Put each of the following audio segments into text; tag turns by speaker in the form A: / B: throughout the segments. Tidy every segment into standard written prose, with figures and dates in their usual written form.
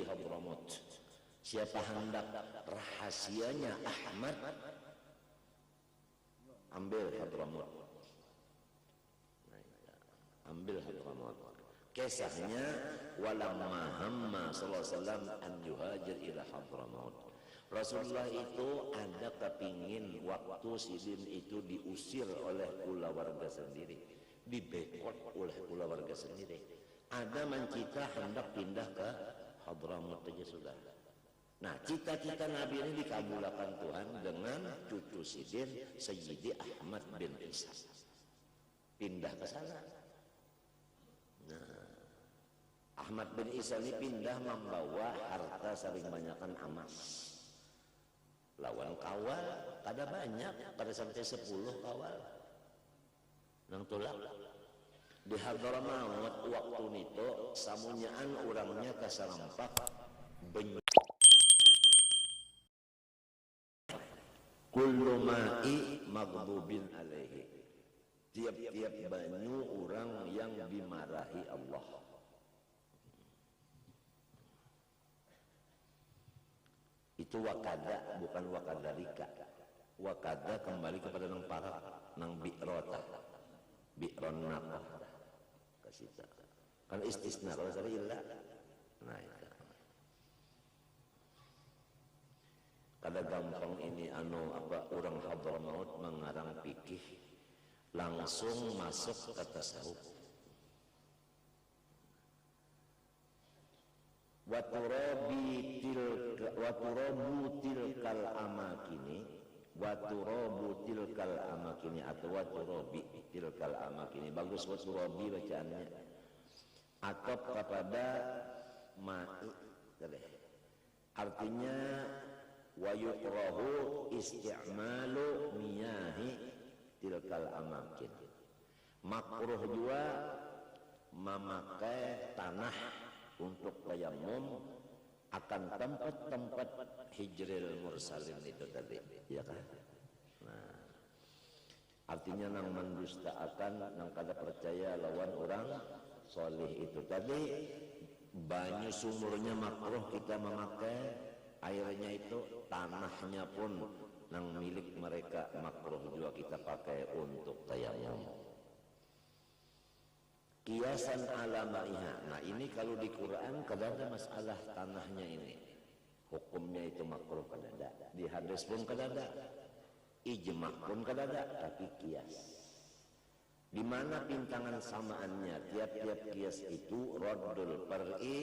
A: di Hadramaut. Siapa hendak rahasianya Ahmad, ambil Hadramaut. Ambil Hadramaut. Kisahnya walamma hamma sallallahu alaihi wasallam an yuhajir ila Hadramaut. Rasulullah itu ada kepingin waktu Sidin itu diusir oleh keluarga sendiri, dibekot oleh keluarga sendiri. Ada mencita hendak pindah ke Hadramaut saja sudah. Nah, cita-cita Nabi ini dikabulkan Tuhan dengan cucu Sidin, Sayyidi Ahmad bin Isa. Pindah ke sana. Nah, Ahmad bin Isa ini pindah membawa harta saling banyakkan emas. Lawan kawal kada banyak, kada sampai 10 kawal. Nang tulak di Hadramaut waktu itu samunyaan orangnya kasarampak banyu. Kullu ma'i maghdubin alaihi. Tiap-tiap banyu orang yang dimarahi Allah. Itu wakada, bukan wakadarika. Wakada kembali kepada nang parak, nang bi'rota, bi'ron naqah. Kasita. Kan istisna kalau tadi illa. Nah itu. Kada gampang ini orang Hadramaut mengarang fikih langsung masuk ke tasawuf. Waturabu tilkal amakini atau waturabi tilkal amakini. Bagus waturabi bacaannya. Atau kepada ma'i. Artinya wa yukrahu isti'malu miyahi tilkal amakin. Makruh juga memakai tanah untuk tayamum akan tempat-tempat hijril mursalin itu tadi, ya kan? Nah, artinya nang mendustaakan, nang kada percaya lawan orang soleh itu tadi, banyu sumurnya makruh kita memakai, airnya itu tanahnya pun nang milik mereka makruh juga kita pakai untuk tayamum. Kiasan alamaiha. Nah ini kalau di Quran kada ada masalah tanahnya ini. Hukumnya itu makruh kada ada. Di hadis pun kada ada. Ijma pun kada ada, tapi kias. Di mana pintangan samaannya? Tiap-tiap kias itu raddul far'i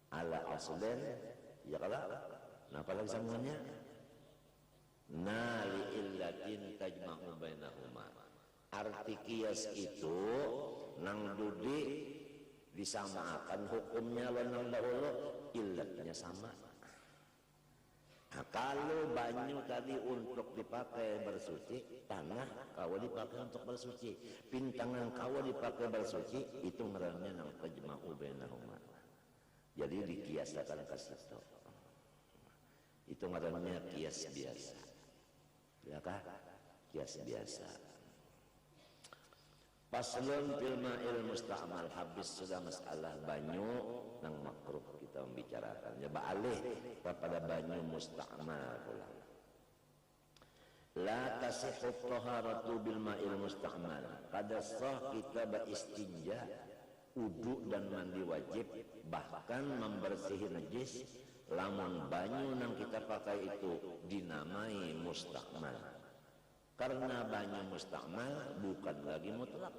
A: ala aslen, ya kada? Nah, apa lagi sambungannya? Nali illatin tajma'u bainahuma. Arti kias itu nang dudi disamakan hukumnya lawan dahulu illatnya sama. Nah, kalau banyu tadi untuk dipakai bersuci, tanah kau dipakai untuk bersuci, pintangan kau dipakai bersuci, itu ngarannya nang tajma'u bainahuma. Jadi dikiasakan ke situ. Itu ngarannya kias biasa. Ya kah? Kias biasa. Paslon fil ma'il musta'mal, habis sudah masalah banyu nang makruh kita membicarakan. Ya baalih kepada banyu musta'mal pula. La tasihhu taharatu bil ma'il musta'mal. Kada sah kita beristinja, wudu dan mandi wajib, bahkan membersihi najis lamun banyu nang kita pakai itu dinamai musta'mal. Karena banyu musta'mal bukan lagi mutlak.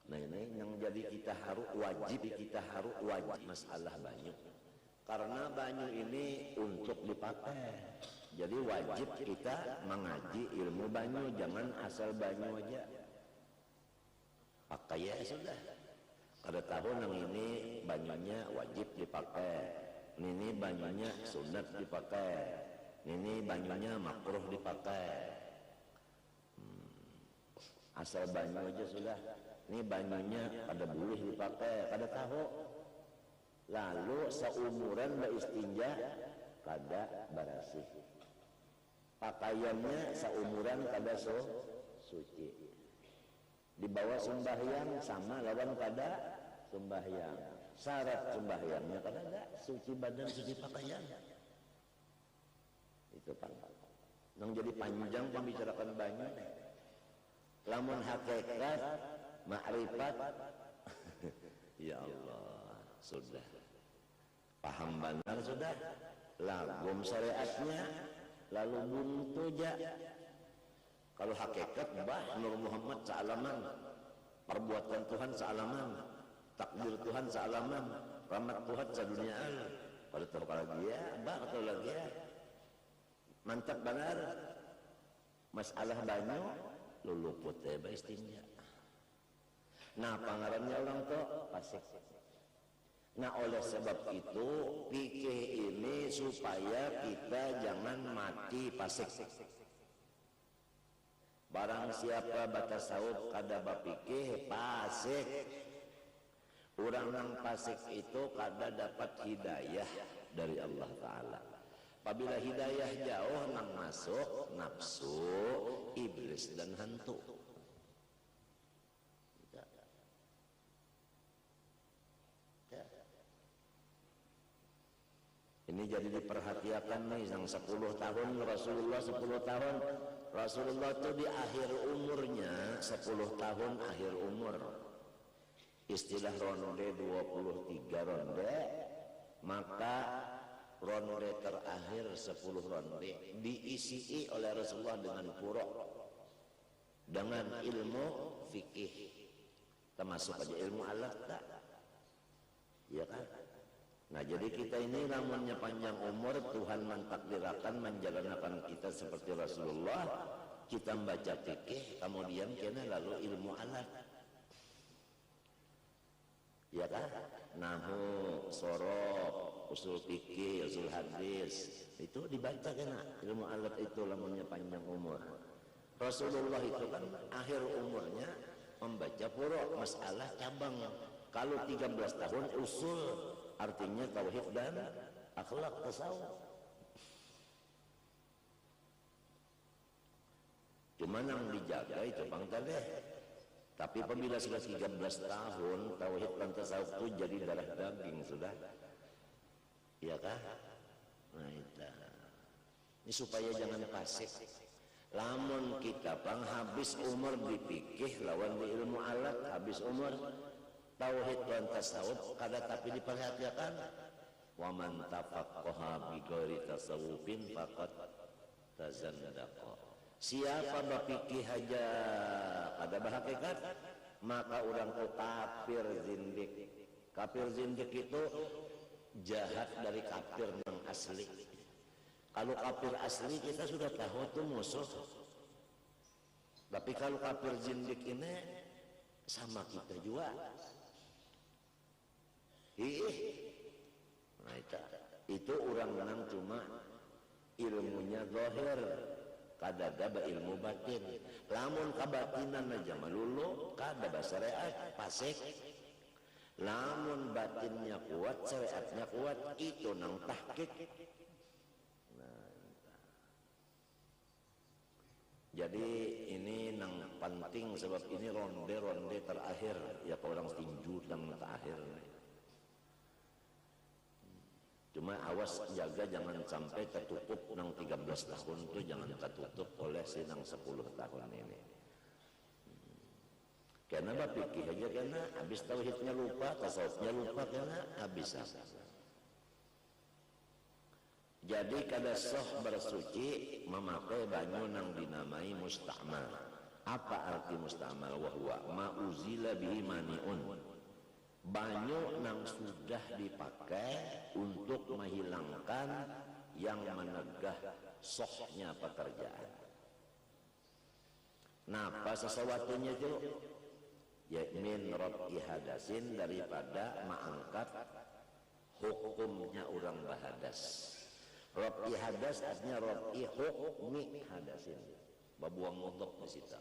A: Nah ini yang jadi kita harus wajib masalah banyu. Karena banyu ini untuk dipakai. Jadi wajib kita mengaji ilmu banyu, jangan asal banyu aja. Pakai ya sudah. Kada tahu nang ini banyunya wajib dipakai. Ini banyunya sunat dipakai. Ini banyunya makruh dipakai. Asal banyu aja sudah. Ini banyunya pada boleh dipakai, kada tahu. Lalu seumuran beristinja kada barasih. Pakaiannya seumuran kada suci. Dibawa sembahyang sama lawan kada sembahyang. Syarat sembahyangnya kada ada suci badan, suci pakaian. Itu Pak. Nang jadi panjang pembicarakan banyak. Lamun hakikat, makrifat. Ya Allah, sudah. Paham benar sudah. Lagum syariatnya, lalu buntu ja. Kalau hakikat bah Nur Muhammad sealaman, perbuatan Tuhan sealaman, takdir Tuhan sealaman, rahmat Tuhan sedunia alam. Pada terkala dia, bah atau lagi ya. Mantap benar. Masalah banyak, luluput teba istinja. Nah, pangarannya orang tuh pasik. Nah, oleh sebab itu fikih ini supaya kita jangan mati pasik. Barang siapa batasawuf kada bapikih pasik. Orang yang pasik itu kada dapat hidayah dari Allah Ta'ala. Apabila hidayah jauh nang masuk nafsu, iblis dan hantu. Ini jadi diperhatikan nih yang 10 tahun Rasulullah 10 tahun Rasulullah itu di akhir umurnya 10 tahun akhir umur. Istilah ronde 23 ronde, maka ronde terakhir 10 ronde diisi oleh Rasulullah dengan purok, dengan ilmu fikih, termasuk aja ilmu alat tak, ya kan? Nah jadi kita ini namanya panjang umur, Tuhan mentakdirkan menjalankan kita seperti Rasulullah. Kita membaca fikih, kemudian kena lalu ilmu alat, ya kan? Nahu, sorof, usul fikih, usul hadis, itu dibaca kena ilmu alat itu namanya panjang umur. Rasulullah itu kan akhir umurnya membaca purok, masalah cabang. Kalau 13 tahun usul, artinya tauhid dan akhlak tasawuf. Cuma yang dijaga itu bang tadi. Tapi apabila sudah 13 tahun tauhid dan tasawuf itu jadi darah daging sudah. Iya kah? Nah itu. Ini supaya jangan pasif. Lamun kita bang habis umur dipikih lawan di ilmu alat, habis umur tauhid dan tasawuf kada tapi diperhatikan. Wa man tafaqqaha bi ghairi tasawufin faqad tazandaqa. Siapa berfikih aja kada berhakikat, maka orang itu kafir zindik. Kafir zindik itu jahat dari kafir yang asli. Kalau kafir asli kita sudah tahu itu musuh. Tapi kalau kafir zindik ini sama kita juga. Nah itu orang menang cuma ilmunya zahir, kada ada ilmu batin. Lamun kabatinan aja melulu, kada syariat pasik. Lamun batinnya kuat, syariatnya kuat, itu nang tahqiq. Nah, jadi ini nang penting sebab ini ronde terakhir ya orang tinju nang terakhir. Cuma awas jaga jangan sampai tertutup nang 13 tahun itu, jangan tertutup oleh si nang 10 tahun ini. Karena bapikih aja karena habis tauhidnya lupa, tasawufnya lupa karena habis. Jadi kada sah bersuci memakai banyu nang dinamai musta'mal. Apa arti musta'mal? Wahwa ma'uzila bihi mani'un. Banyu nang sudah dipakai untuk menghilangkan yang menegah sohnya pekerjaan. Nah, apa sesuatunya itu? Ya min rab'i hadasin, daripada mengangkat hukumnya orang bahadas. Rab'i hadas artinya rab'i hukmi hadasin. Babuang mudhaf di situ.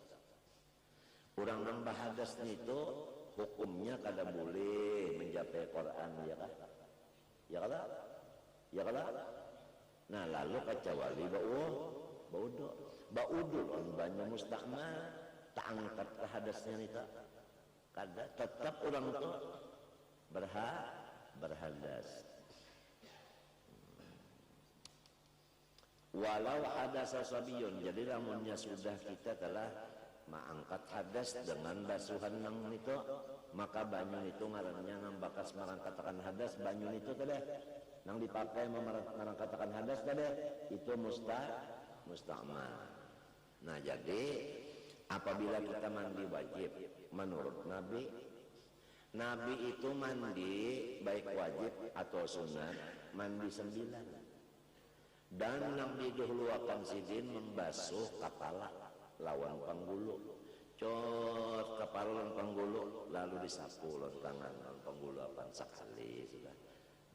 A: Orang yang bahadas itu hukumnya kada boleh mencapai Quran, ya kan? Ya kan? Ya kan? Nah lalu kecuali baudu banyak musta'mal tak angkat ke hadasnya nita. Kada tetap orang itu berhadas. Walau hadasa sabiyun, jadi lamunnya sudah kita telah mengangkat hadas dengan basuhan nang itu, maka banyu itu ngarannya nang bakas marangkatakan hadas, banyu itu teh nang dipakai marangkatakan hadas teh itu musta'mal. Nah, jadi apabila kita mandi wajib menurut Nabi itu mandi baik wajib atau sunat mandi 9. Dan nang didahuluakan sidin membasuh kepala lawan panggulu, cot kepala lawan panggulu, lalu disapu lawan tangan lawan panggulu apan sekali sudah.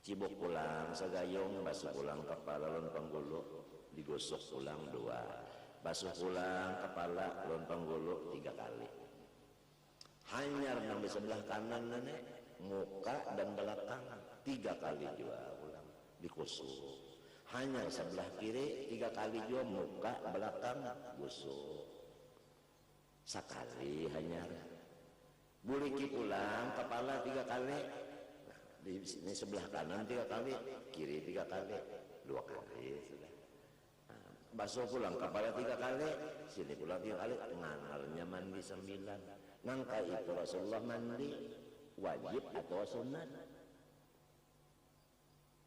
A: Cibuk pulang sagayong, basuh pulang kepala lawan panggulu, digosok pulang 2, basuh pulang kepala lawan panggulu 3 kali. Hanyar nang di sebelah kanan nenek, muka dan belakang 3 kali juga ulang dikusuk. Hanya sebelah kiri 3 kali juga, muka belakang gusuk sekali hanya. Buliki pulang kepala 3 kali, di sini sebelah kanan 3 kali, kiri 3 kali, 2 kali sudah. Nah, basuh pulang kepala 3 kali, sini pulang 3 kali, nganarnya mandi 9. Nangka itu Rasulullah mandi wajib atau sunat.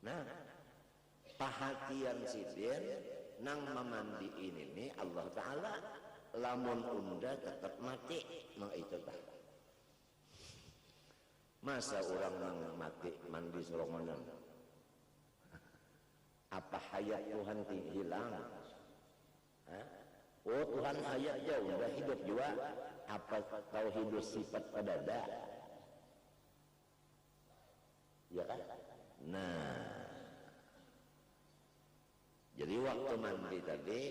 A: Nah, perhatian sidin nang memandi ini nih Allah Ta'ala lamun unda tetap mati nang itu dah. Masa orang nang mati mandi soromanan, apa hayat Tuhan hilang? Oh, Tuhan hayat jauh udah hidup juga, apa kau hidup sifat pada dah, ya kan? Nah, jadi waktu mandi tadi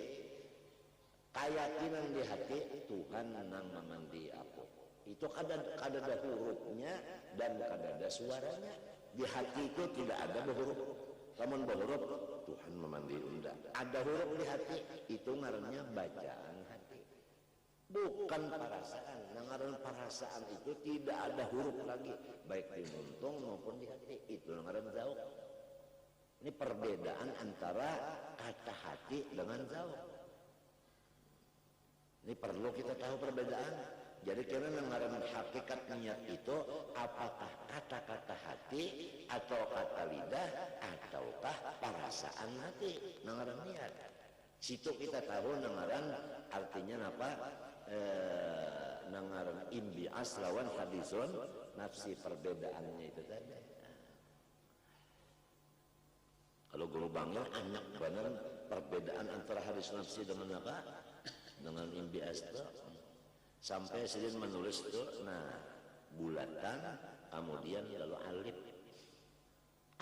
A: keyakinan di hati Tuhan nang memandi aku. Itu kadada hurufnya dan kadada suaranya. Di hati itu tidak ada huruf. Namun huruf Tuhan memandi unda. Ada huruf di hati, itu ngarannya bacaan hati. Bukan perasaan. Ngaran perasaan itu tidak ada huruf lagi, baik di muntung maupun di hati. Itu ngaran zauq. Ini perbedaan antara kata hati dengan zauq. Ini perlu kita tahu perbedaan. Jadi karena ngaran hakikat niat itu apakah kata-kata hati atau kata lidah ataukah perasaan hati. Ngaran niat. Situ kita tahu ngaran artinya apa? Ngaran imbi'as lawan hadisun nafsi, perbedaannya itu tadi. Kalau guru bangga anak benar perbedaan antara hadis nafsi dengan apa? Dengan imbi'as itu. Sampai sidin menulis itu, nah bulatan, kemudian lalu alif.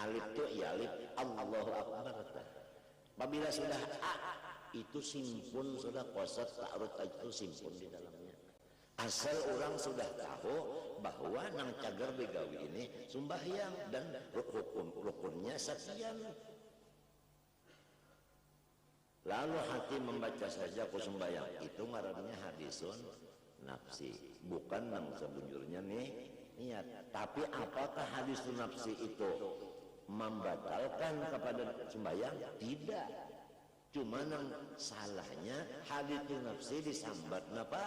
A: Alif itu ya alif Allahu Akbar. Apabila sudah a, itu simpun sudah qasad ta'arud itu simpun di dalamnya. Asal orang sudah tahu bahwa nang cagar begawi ini sembahyang dan rukunnya sekian. Lalu hati membaca saja ku sembahyang, itu ngarannya hadisun nafsi, bukan nang sebujurnya nih niat. Tapi apakah hadisun nafsi itu membatalkan kepada sembahyang? Tidak. Cuma nang salahnya hadisun nafsi disambat napa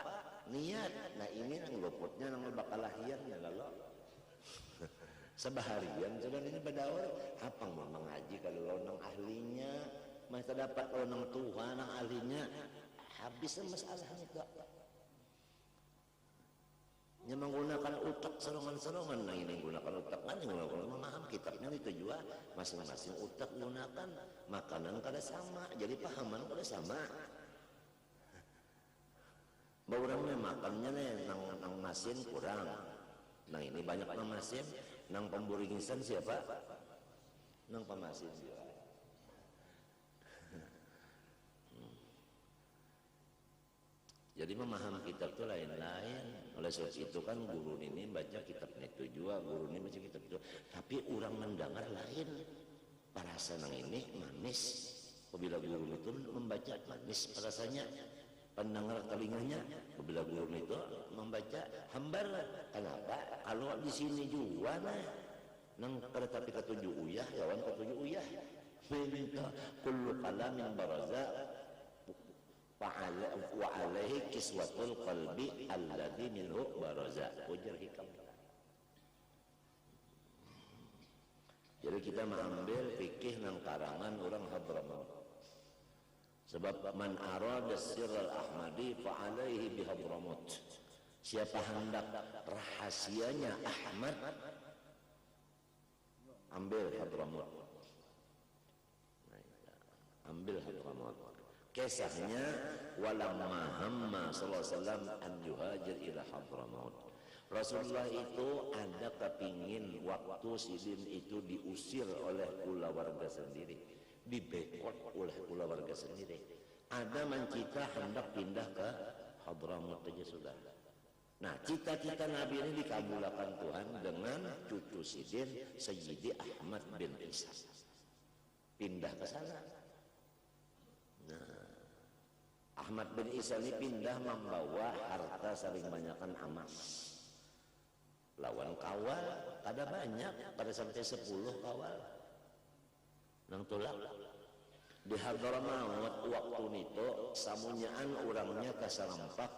A: niat. Nah ini nang luputnya nang bakal lahirnya lalu sebaharian sudah ini berdaur apa mau mengaji kalau nang ahlinya masa dapat kalau nang Tuhan nang ahlinya habis masalahnya itu. Yang menggunakan utak serongan-serongan, nah ini menggunakan utak kan yang memaham kitabnya itu juga masing-masing utak gunakan makanan kada sama, jadi pahaman kada sama. Baurangnya makannya nih nang masin kurang, nah ini banyak nang masin, nang pemburingisan siapa? Nang pemasin siapa? Jadi memahami kitab itu lain-lain. Oleh sebab itu kan guru ini baca kitabnya itu juga, guru ini baca kitab itu. Tapi orang mendengar lain. Perasaan yang ini manis. Apabila guru itu membaca manis rasanya. Pendengar telinganya. Apabila guru itu membaca hambar. Kenapa? Kalau di sini juga nah. nang kada tapi ketujuh uyah lawan ketujuh uyah minta kullu kalamin baraza wa alaihi kiswatul qalbi alladhi minhu baraza ujar hikam. Jadi kita mengambil fikih nang karangan orang Hadramaut. Sebab man arada sirral ahmadi fa alaihi bi Hadramaut. Siapa hendak rahasianya Ahmad, ambil Hadramaut. Ambil Hadramaut. Kisahnya walamma hamma sallallahu alaihi wasallam an yuhajir ila Hadramaut. Rasulullah itu ada kepingin waktu Sidin itu diusir oleh keluarga sendiri, dibekot oleh keluarga sendiri. Ada mencita hendak pindah ke Hadramaut saja sudah. Nah, cita-cita Nabi ini dikabulkan Tuhan dengan cucu Sidin, Sayyidi Ahmad bin Isa. Pindah ke sana. Nah, Ahmad bin Isa ini pindah membawa harta saling banyakkan emas. Lawan kawal ada banyak, pada sampai 10 kawal nang tulak di Hadramaut waktu itu samunyaan orangnya kasarampak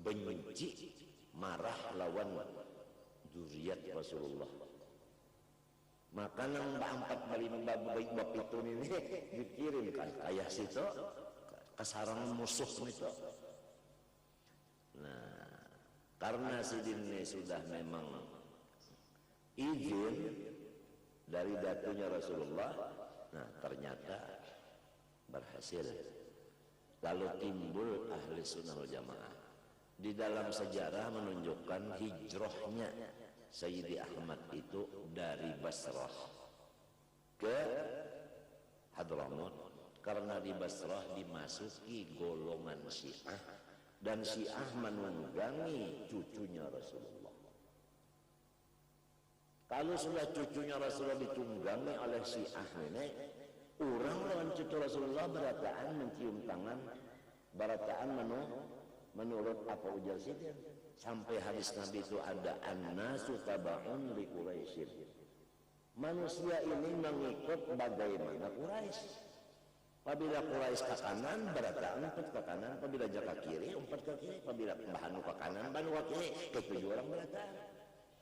A: benci marah lawan zuriat Rasulullah. Maka nang empat bali baik bapitu ini dikirimkan ayah situ kasarang musuh itu. Nah, karena Sidin ini sudah memang izin dari datunya Rasulullah, nah ternyata berhasil. Lalu timbul ahli sunnah wal jamaah. Di dalam sejarah menunjukkan hijrahnya Sayyidi Ahmad itu dari Basrah ke Hadramaut. Karena di Basrah dimasuki golongan Syiah. Dan Syiah menunggangi cucunya Rasulullah. Kalau sudah cucunya Rasulullah ditunggangi oleh Syiah ini, orang lawan cucu Rasulullah berataan mencium tangan, berataan menurut apa ujar Sidin. Sampai hadis Nabi itu ada an-nasu taba'un li Quraisy. Manusia ini mengikut bagaimana Quraisy. Apabila Quraisy ke kanan, berataan umpat ke kanan. Apabila jaka kiri, umpat ke kiri. Apabila bahanu ke kanan, bahanu ke kiri. Ketujuh orang berataan.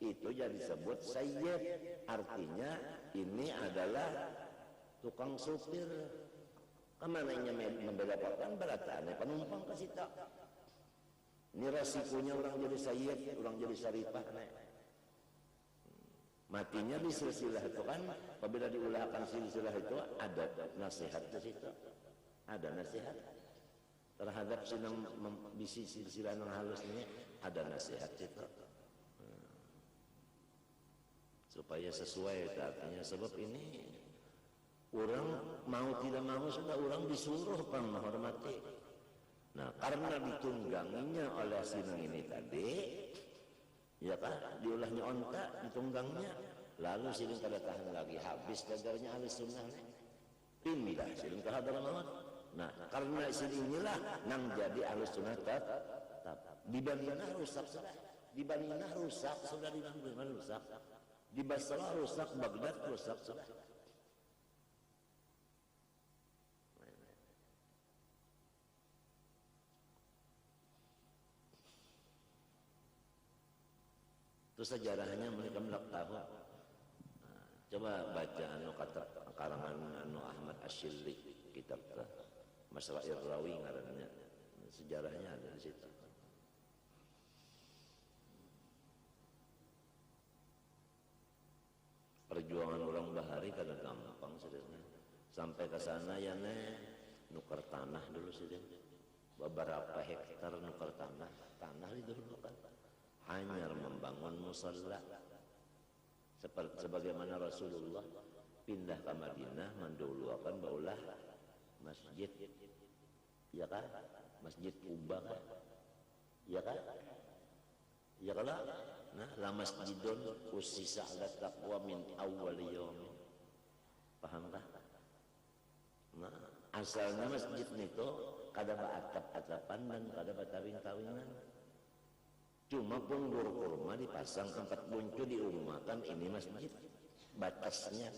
A: Itu jadi disebut sayyid. Artinya ini adalah tukang supir. Kemananya membedakan berataannya penumpang ke situ. Ini resikonya orang jadi sayyid, orang jadi syarifah. Matinya di silsilah itu kan, apabila diulahkan silsilah itu ada nasihat di situ, ada nasihat terhadap sinang bisi silsilah yang halus ini, ada nasihat itu, supaya sesuai artinya. Sebab ini orang mau tidak mau sudah orang disuruh menghormati. Nah, karena ditungganginya oleh sinang ini tadi, ya kan, diulahnya onta, ditunggangnya, lalu silin kada tahan lagi, habis dagarnya ahli sunnah, pindah silin ke Hadramaut. Nah, karena silin inilah nang jadi ahli sunnah tetap. Di Madinah rusak sudah, di Madinah rusak sudah, di Madinah rusak, di Basrah rusak, Baghdad rusak sudah. Itu sejarahnya mereka melak tahu. Nah, coba baca kata karangan Ahmad Asyilli, kitab Masrair Rawi ngarannya. Sejarahnya ada di situ. Perjuangan orang bahari kada gampang sebenarnya. Sampai ke sana ya nukar tanah dulu sih. Beberapa hektar nukar tanah itu dulu kan. Hanya membangun musalla seperti sebagaimana Rasulullah pindah ke Madinah mendahulukan baulah masjid, ya kan, masjid Kuba kan, ya kan, ya kan. Nah, la masjidun usisa ala taqwa min awwal yaum, paham tak? Nah, asalnya masjid itu kada atap-atapan dan kada batawing-tawingan. Cuma punggur kurma dipasang tempat buncu diumumkan ini masjid. batasnya,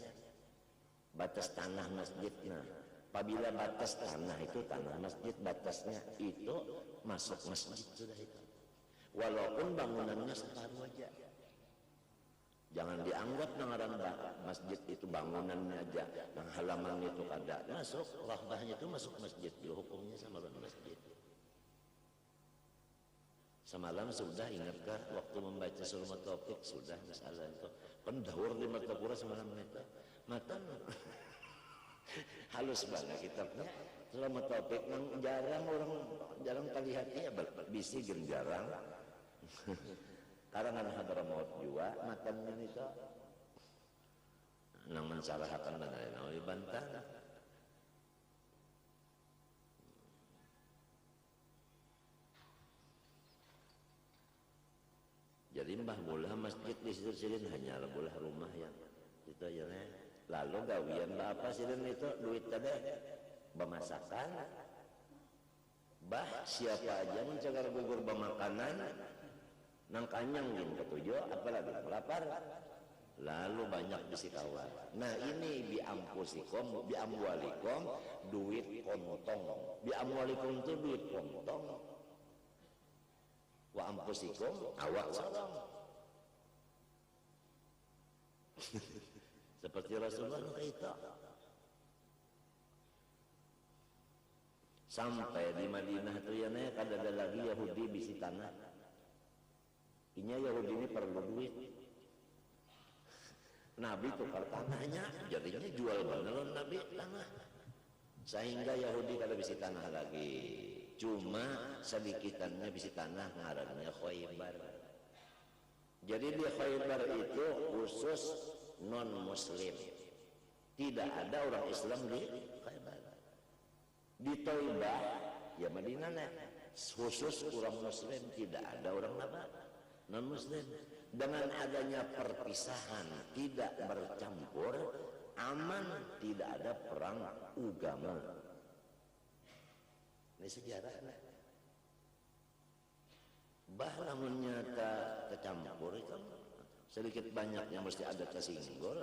A: batas tanah masjidnya. Apabila batas tanah itu tanah masjid, batasnya itu masuk masjid sudah itu. Walaupun bangunannya separuh aja. Jangan dianggap ngaran masjid itu bangunannya aja, yang halamannya itu kada masuk, rahbahnya itu masuk masjid, hukumnya sama dengan masjid. Semalam sudah ingatkah waktu membaca surah Taufik sudah masalah itu. Pendahur di Martapura semalam itu. Matan halus banget kitabnya. Surah Taufik yang jarang terlihat ya bisi jarang. Karangan Hadramaut juga matannya itu nang mensalahkan dan lain-lain dibantah. Jadi mbah mula masjid di situ silin hanya bolah rumah yang itu ya nih. Lalu gawian apa silin itu duit tadi bemasakan. Bah siapa aja mencagar gugur bemakanan nang kanyang gin ketujuh apalagi lapar. Lalu banyak bisi kawan. Nah ini biampusikom, biamwalikom duit kontong. Biamwalikom itu duit kontong. Wa ampusikum awak salam. Seperti Rasulullah kita. Sampai di Madinah itu ya nih kada ada lagi Yahudi bisi tanah. Inya Yahudi ini perlu duit. Nabi tukar tanahnya, jadinya jual beneran Nabi tanah. Sehingga Yahudi kada bisi tanah lagi. Cuma sedikitannya bisi tanah ngarannya Khaybar. Jadi di Khaybar itu khusus non muslim. Tidak ada orang Islam di Khaybar. Di Taibah ya Madinah khusus orang muslim, tidak ada orang non muslim. Dengan adanya perpisahan tidak bercampur, aman, tidak ada perang agama. Ini sejarah bah lamun nyata kecampur itu sedikit banyak yang mesti ada kesinggol.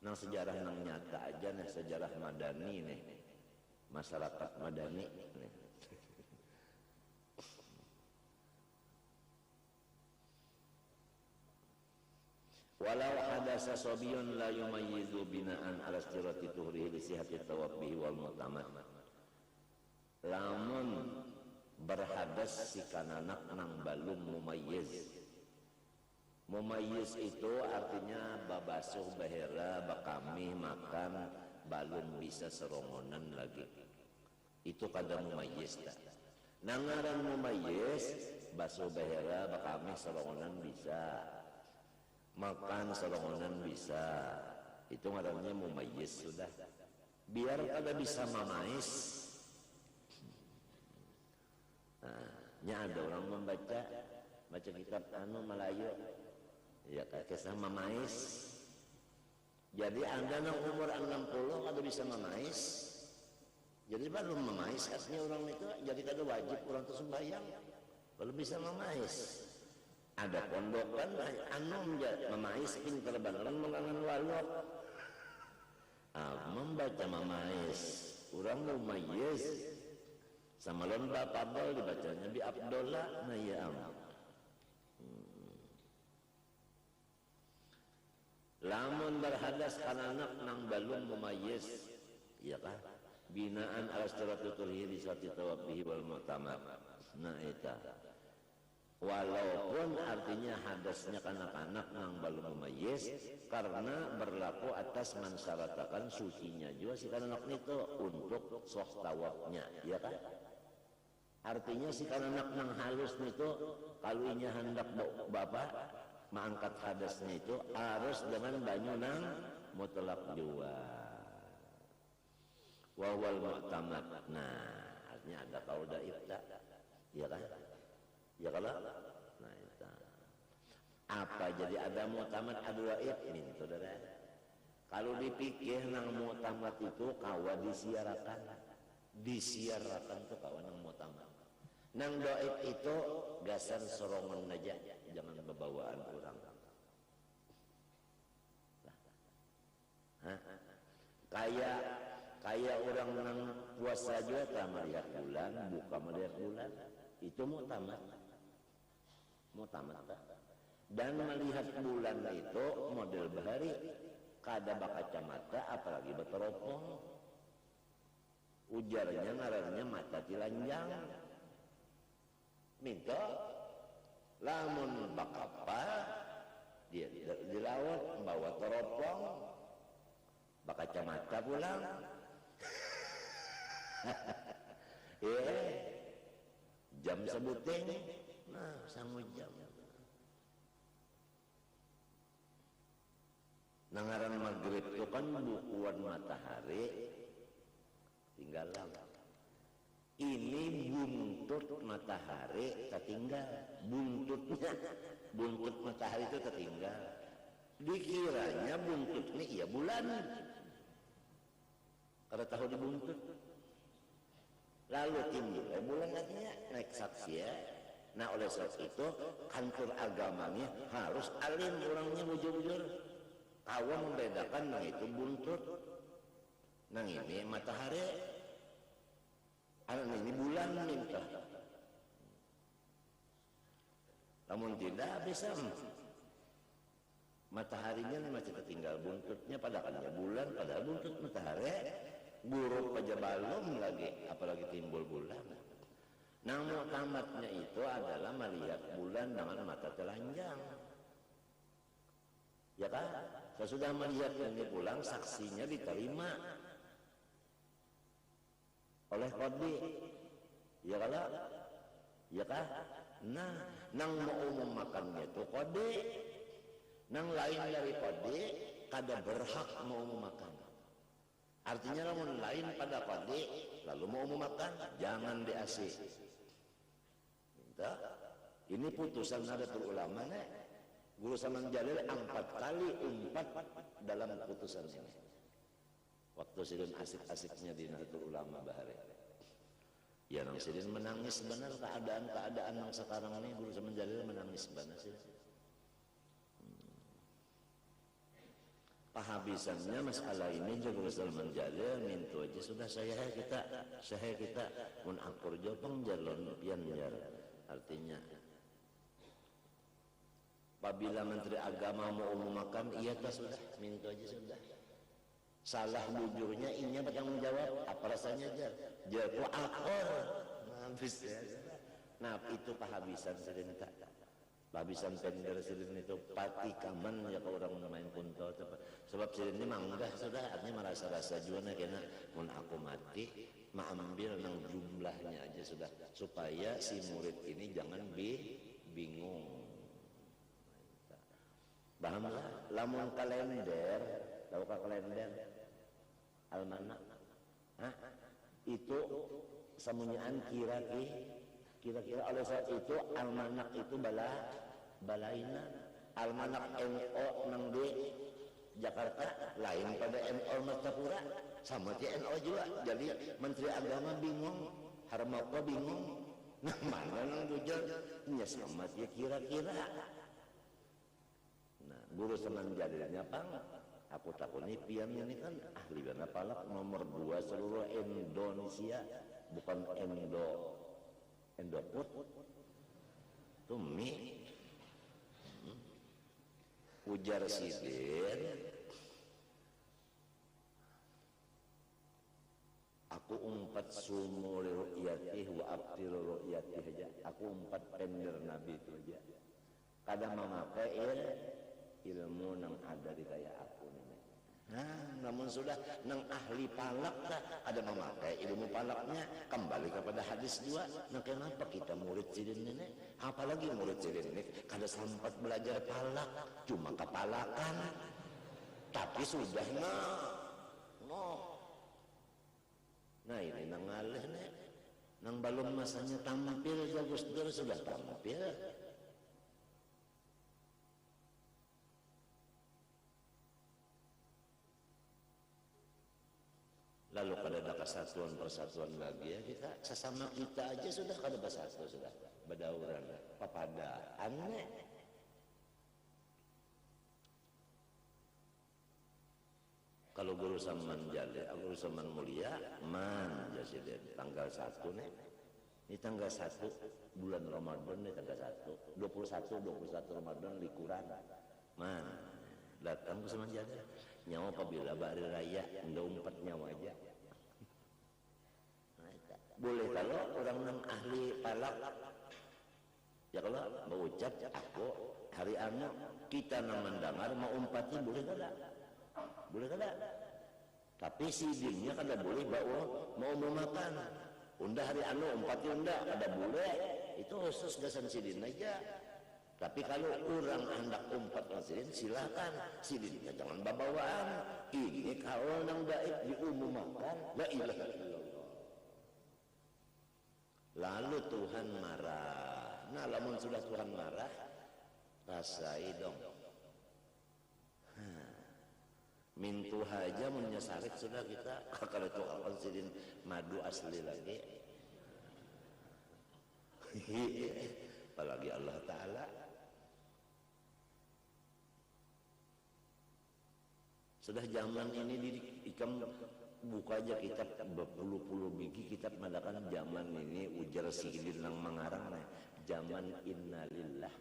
A: Nang sejarah nang nyata aja nih, sejarah madani nih, masyarakat madani nih. Walau hadasa sobiyun la yumayyizu binaan ala istirati tuhrihi li sihati tawabbihi wal mutamad. Lamun berhadas si kananak nang balum mumayyiz. Mumayyiz itu artinya babasuh bahera bakami makan balum bisa serongonan lagi. Itu kada mumayyiz ta. Nangaran mumayyiz basuh bahera bakami serongonan bisa. Makan serongonan bisa, itu ngarannya mumayyiz sudah. Biar kada bisa mamais. Nah, ada orang membaca kitab Melayu, ya kisah mamais. Jadi anda nang umur 60 kada bisa mamais. Jadi baru mamais aslinya orang itu, jadi kada wajib orang itu sembahyang. Kalau bisa mamais. Ada pondok kan memais pintar beneran mengangan walok. Membaca memais orang mumayyiz sama lomba Fadl dibacanya bi Abdullah nah ya lamun berhadas kananak nang balum mumayyiz ya kan binaan ala istiratul hiri sati tawabbihi wal mu'tamad. Nah eta walaupun artinya hadasnya kanak-kanak nang belum mumayyiz karena berlaku atas mensyaratakan sucinya juga si kanak itu untuk soh tawabnya ya kan. Artinya si kanak nang halus itu kalau inya hendak bapak mengangkat hadasnya itu harus dengan banyu nang mutlak juga wawal mu'tamad. Nah artinya ada kaudah ibda ya kan. Ya kalau nah itu apa jadi ada mu'tamad ada waib min saudara. Kalau dipikir nang mu'tamad itu kawa disiarakan tuh kawan nang mu'tamad. Nang doib itu tegasan sorongan aja, jangan bebawaan orang. Kayak orang nang puasa juga tak melihat bulan, buka melihat bulan, itu mau tamat tak? Dan melihat bulan itu model bahari, kada bakacamata apalagi berteropong. Ujarnya ngarannya mata tilanjang. Minta lamun bakapa dia di laut bawa teropong bakacamata pulang. Jam sebuting, nah sanggup jam. Nangaran maghrib itu kan bukuan matahari tinggalan. Ini buntut matahari tertinggal. Buntut matahari itu tertinggal. Dikiranya buntut ini iya bulan. Kada tahu di buntut. Lalu timbul bulan artinya naik saksi ya. Nah oleh sebab itu kantor agamanya harus alim orangnya bujur-bujur. Kawan membedakan nang itu buntut, nang ini matahari, nang ini bulan minta. Namun tidak bisa. Mataharinya masih tertinggal buntutnya, padahal bulan, padahal buntut matahari. Buruk aja balum lagi, apalagi timbul bulan. Namun tamatnya itu adalah melihat bulan dengan mata telanjang. Ya kan? Sesudah melihat ini pulang, saksinya diterima oleh qadhi. Ya kan? Ya kan? Nah, nang mau memakannya itu qadhi. Nang lain dari qadhi, kada berhak mau memakan. Artinya namun lain pada qadhi, lalu mau memakan, jangan diasih. Ini putusan Nahdlatul Ulama nih. Guru Saman Jalil 4 kali umpat dalam putusan ini. Waktu sidin asik-asiknya di Nahdlatul Ulama bahari. Ya nang sidin menangis benar keadaan yang sekarang ini. Guru Saman Jalil menangis benar sih. Pahabisannya masalah ini juga Guru Saman Jalil minta aja sudah saya kita mun akur jopang jalon pian jar. Artinya apabila Menteri Agama mau memakan, iya tak sudah, minta aja sudah. Salah bujurnya, inya bertanggung jawab. Apa rasanya jar? Jar ku akor. Habis ya. Nah itu pahabisan sidin tak. Pahabisan tender sidin itu pati kaman ya kalau orang main kunto. Sebab sidin ini manggah sudah, artinya merasa-rasa juga nak kena. Mun aku mati, ambil nang jumlahnya aja sudah. Supaya si murid ini jangan bingung. Bahamlah, lamun kalender, tahu kalender, almanak, itu semunyaan kira-kira oleh saat itu almanak itu balaina, almanak NO nang di Jakarta lain pada NO Martapura, sama dia NO juga, jadi Menteri Agama bingung, Harmoko bingung, nah mana nang bujur, nya sama dia kira-kira. Guru Saman Jalilnya pang, aku takut ini pian ini kan ahli bana palak nomor 2 seluruh Indonesia, bukan Endoput, Tumi, ujar sidin, aku umpat sumul ru'yatih wa abtil ru'yatih aja, aku umpat pender Nabi itu aja, kadang memakai ilmu nang ada di daya aku ini. Nah, namun sudah nang ahli palak tak ada memakai ilmu palaknya kembali kepada hadis juga. Nah kenapa kita murid sidin ini? Apalagi murid sidin ini kada sempat belajar palak, cuma kepalakan. Tapi sudah Nah ini nang alih nih, nang balum masanya tampil jagus dur sudah tampil. Lalu kada kesatuan persatuan lagi ya, kita sesama kita aja sudah kada bersatu, sudah badauran papada aneh. Kalau guru saman jale, guru saman mulia man jasiden tanggal 1 nih. Ini tanggal 1 bulan Ramadan nih, tanggal 1 21 Ramadan likuran man datang ke saman jale nyawa apabila hari raya enggak umpat nyawa aja. Boleh kalau orang nang ahli palak ya, kalau mau ucap aku hari anu kita nang mendengar mau umpatnya boleh kada? Boleh kada? Tapi sidingnya kada boleh bawa mau makan. Unda hari anu umpatnya unda kada boleh. Itu khusus gasan sidin aja. Tapi kalau orang hendak umpat sidin silakan. Sidinnya jangan babawaan. Ini kalau nang gaib diumumkan la ilaha illallah. Lalu Tuhan marah. Nah, lamun sudah Tuhan marah, rasai dong. Mintu aja menyesarik sudah kita. Kalau itu akan sidin madu asli lagi. Apalagi Allah Ta'ala. Sudah zaman ini di ikam buka aja kitab berpuluh-puluh biji kitab madakan zaman ini ujar sidin nang mengarang zaman innalillah.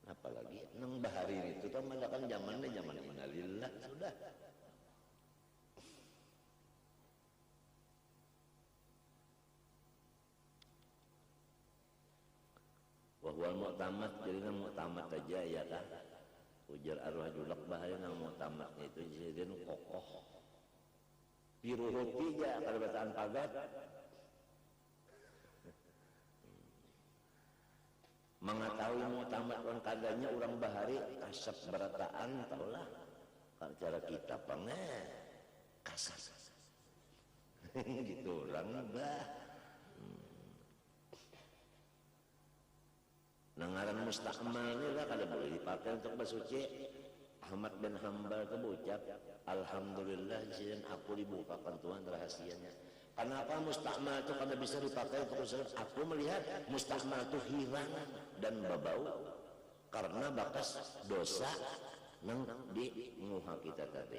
A: Apalagi nang bahari itu kan madakan zamannya zaman innalillah sudah. Wahwal mu'tamad jadi nang mu'tamad aja ya kan. Ujar arwah julak bahaya nang mu'tamadnya itu jadi kokoh. Piruhuti aja kalau bataan pagat. Mengetahui mu'tamad orang kadanya orang bahari kasap berataan tahulah. Kalau cara kita pengen kasar. Gitu orang bah. Nangaran mustakmal ini lah kada boleh dipakai untuk bersuci. Ahmad bin Hanbal itu berucap, alhamdulillah disini aku dibukakan Tuhan rahasianya. Kenapa mustakmal itu kada bisa dipakai untuk bersuci? Aku melihat mustakmal itu hilang dan berbau karena bakas dosa nang di muha kita tadi.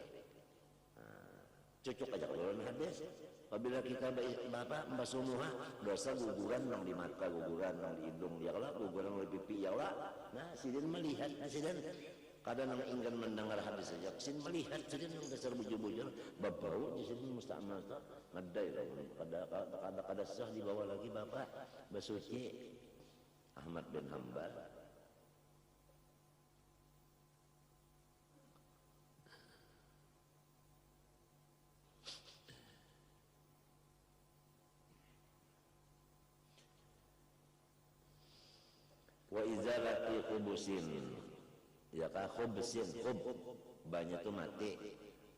A: Cocok aja kalau hadis. Apabila kita bapak membasuh muha, dosa guguran nang di mata, guguran nang di hidung, ya Allah, guguran di pipi, ya Allah. Nah, sidin melihat, sidin kadang nang ingin mendengar hadis saja, sidin melihat, sidin nang dasar bujur-bujur, babau, sidin mustakmal tu, ngadai lah, kada sah dibawa lagi bapak bersuci. Ahmad bin Hanbal. Wa izalati khubusin ya ka khubsin khub banyak tu mati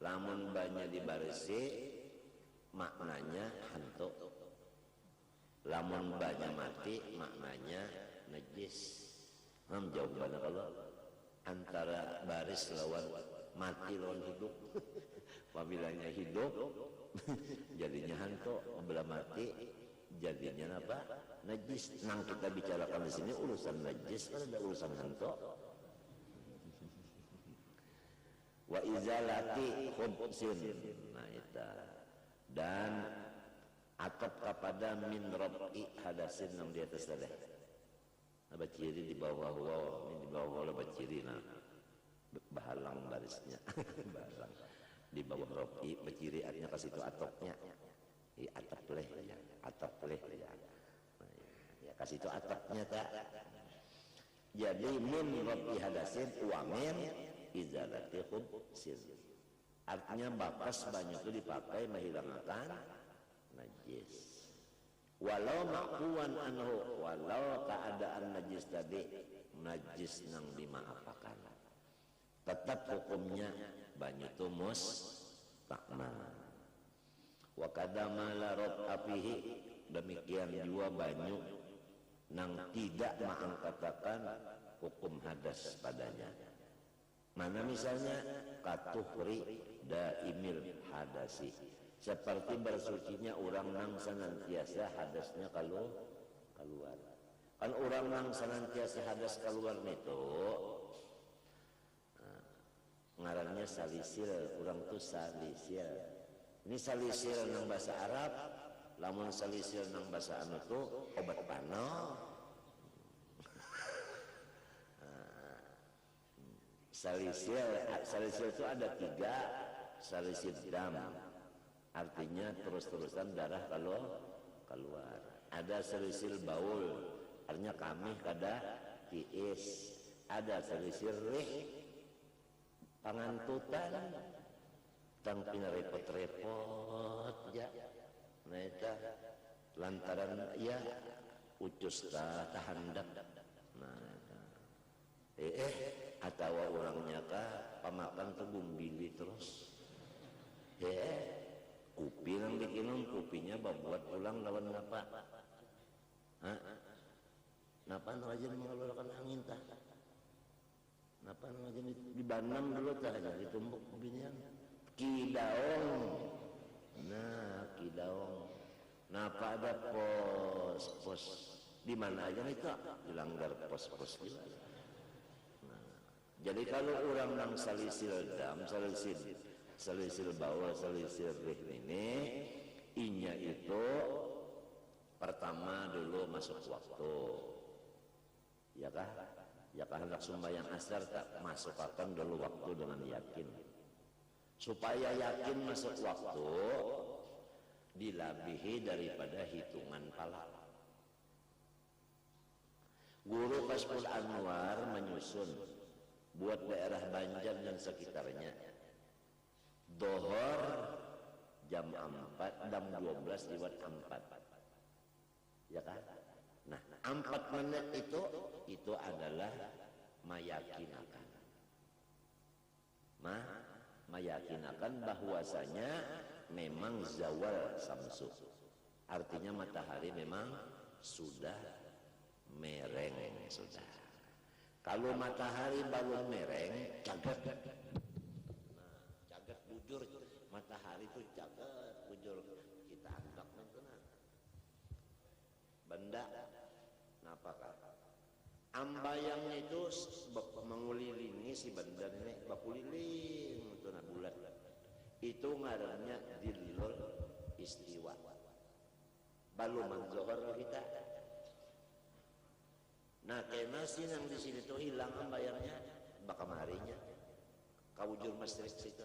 A: lamun banyak dibarisi maknanya hantu lamun banyak mati maknanya najis. Jawabannya kalau antara baris lawan mati lawan hidup. Apabila hidup jadinya hantu, apabila mati jadinya apa? Najis. Nang kita bicarakan di sini urusan najis, kan ada urusan hantu. Wa izalati khubsin. Nah itu. Dan atap kepada min rab'i hadasin nang di atas tadi. Apa ciri di bawah wow, ini di bawah wow baciri nah. Bahalang barisnya. Bahalang. Di bawah rab'i baciri artinya kasih itu atapnya. Di atap leh ya, atap leh ya. Ya kasih itu atapnya tak. Jadi min rab'i hadasin wa min izalati khubsin. Artinya bakas banyak itu dipakai menghilangkan najis. Walau makhuan anhu, walau keadaan najis tadi najis nang dimaafakan, tetap hukumnya banyak itu mustakmal. Wa kadama la apihi, demikian juga banyak nang tidak mengangkatakan hukum hadas padanya. Mana misalnya katuhri daimil hadasi, seperti bersucinya orang nang senantiasa hadasnya kalau keluar. Kan orang nang senantiasa hadas keluar itu ngarannya salisil, orang tuh salisil. Ini salisil nang bahasa Arab, lamun salisil nang bahasa anu tuh obat panau. Salisil itu ada 3, salisil dam, artinya terus-terusan darah kalau keluar. Ada salisil baul, artinya kami kada tiis. Ada salisil rih, pangantutan, tang pinarepot-repot ya. Nah itu lantaran ya ucus tahandak. Nah atau orangnya kah pamakan tuh bumbili terus kupi yang dikinum, kupinya buat pulang lawan napa napa rajin mengeluarkan angin tah, napa rajin dibanam dulu tah, ditumbuk beginian kidaong. Nah kidaong napa ada pos di mana aja itu dilanggar pos gitu. Jadi kalau orang nang salisil dam, salisil bawah, salisil rih ini, inya itu pertama dulu masuk waktu, ya kah? Ya kah hendak sembahyang asar tak masukkan dulu waktu dengan yakin. Supaya yakin masuk waktu, dilabihi daripada hitungan pala. Guru Kashful Anwar menyusun buat daerah Banjar dan sekitarnya Dohor jam 4, jam 12 lewat 4, ya kan? Nah 4 menit itu adalah meyakinakan bahwasanya memang zawal samsu, artinya matahari memang sudah mereng sudah. Kalau matahari belum mereng, cagat. Nah, cagat bujur. Matahari itu cagat bujur. Kita anggap nantinan. Benda, napakah? Ambayangnya itu mengulilingi si benda ini, bakuliling itu nak bulat. Itu ngarannya dilul istiwa. Belum manzohor kita. Nah kena sih yang di sini tuh hilang bayarnya, bakamarinya, kawujur masjid situ,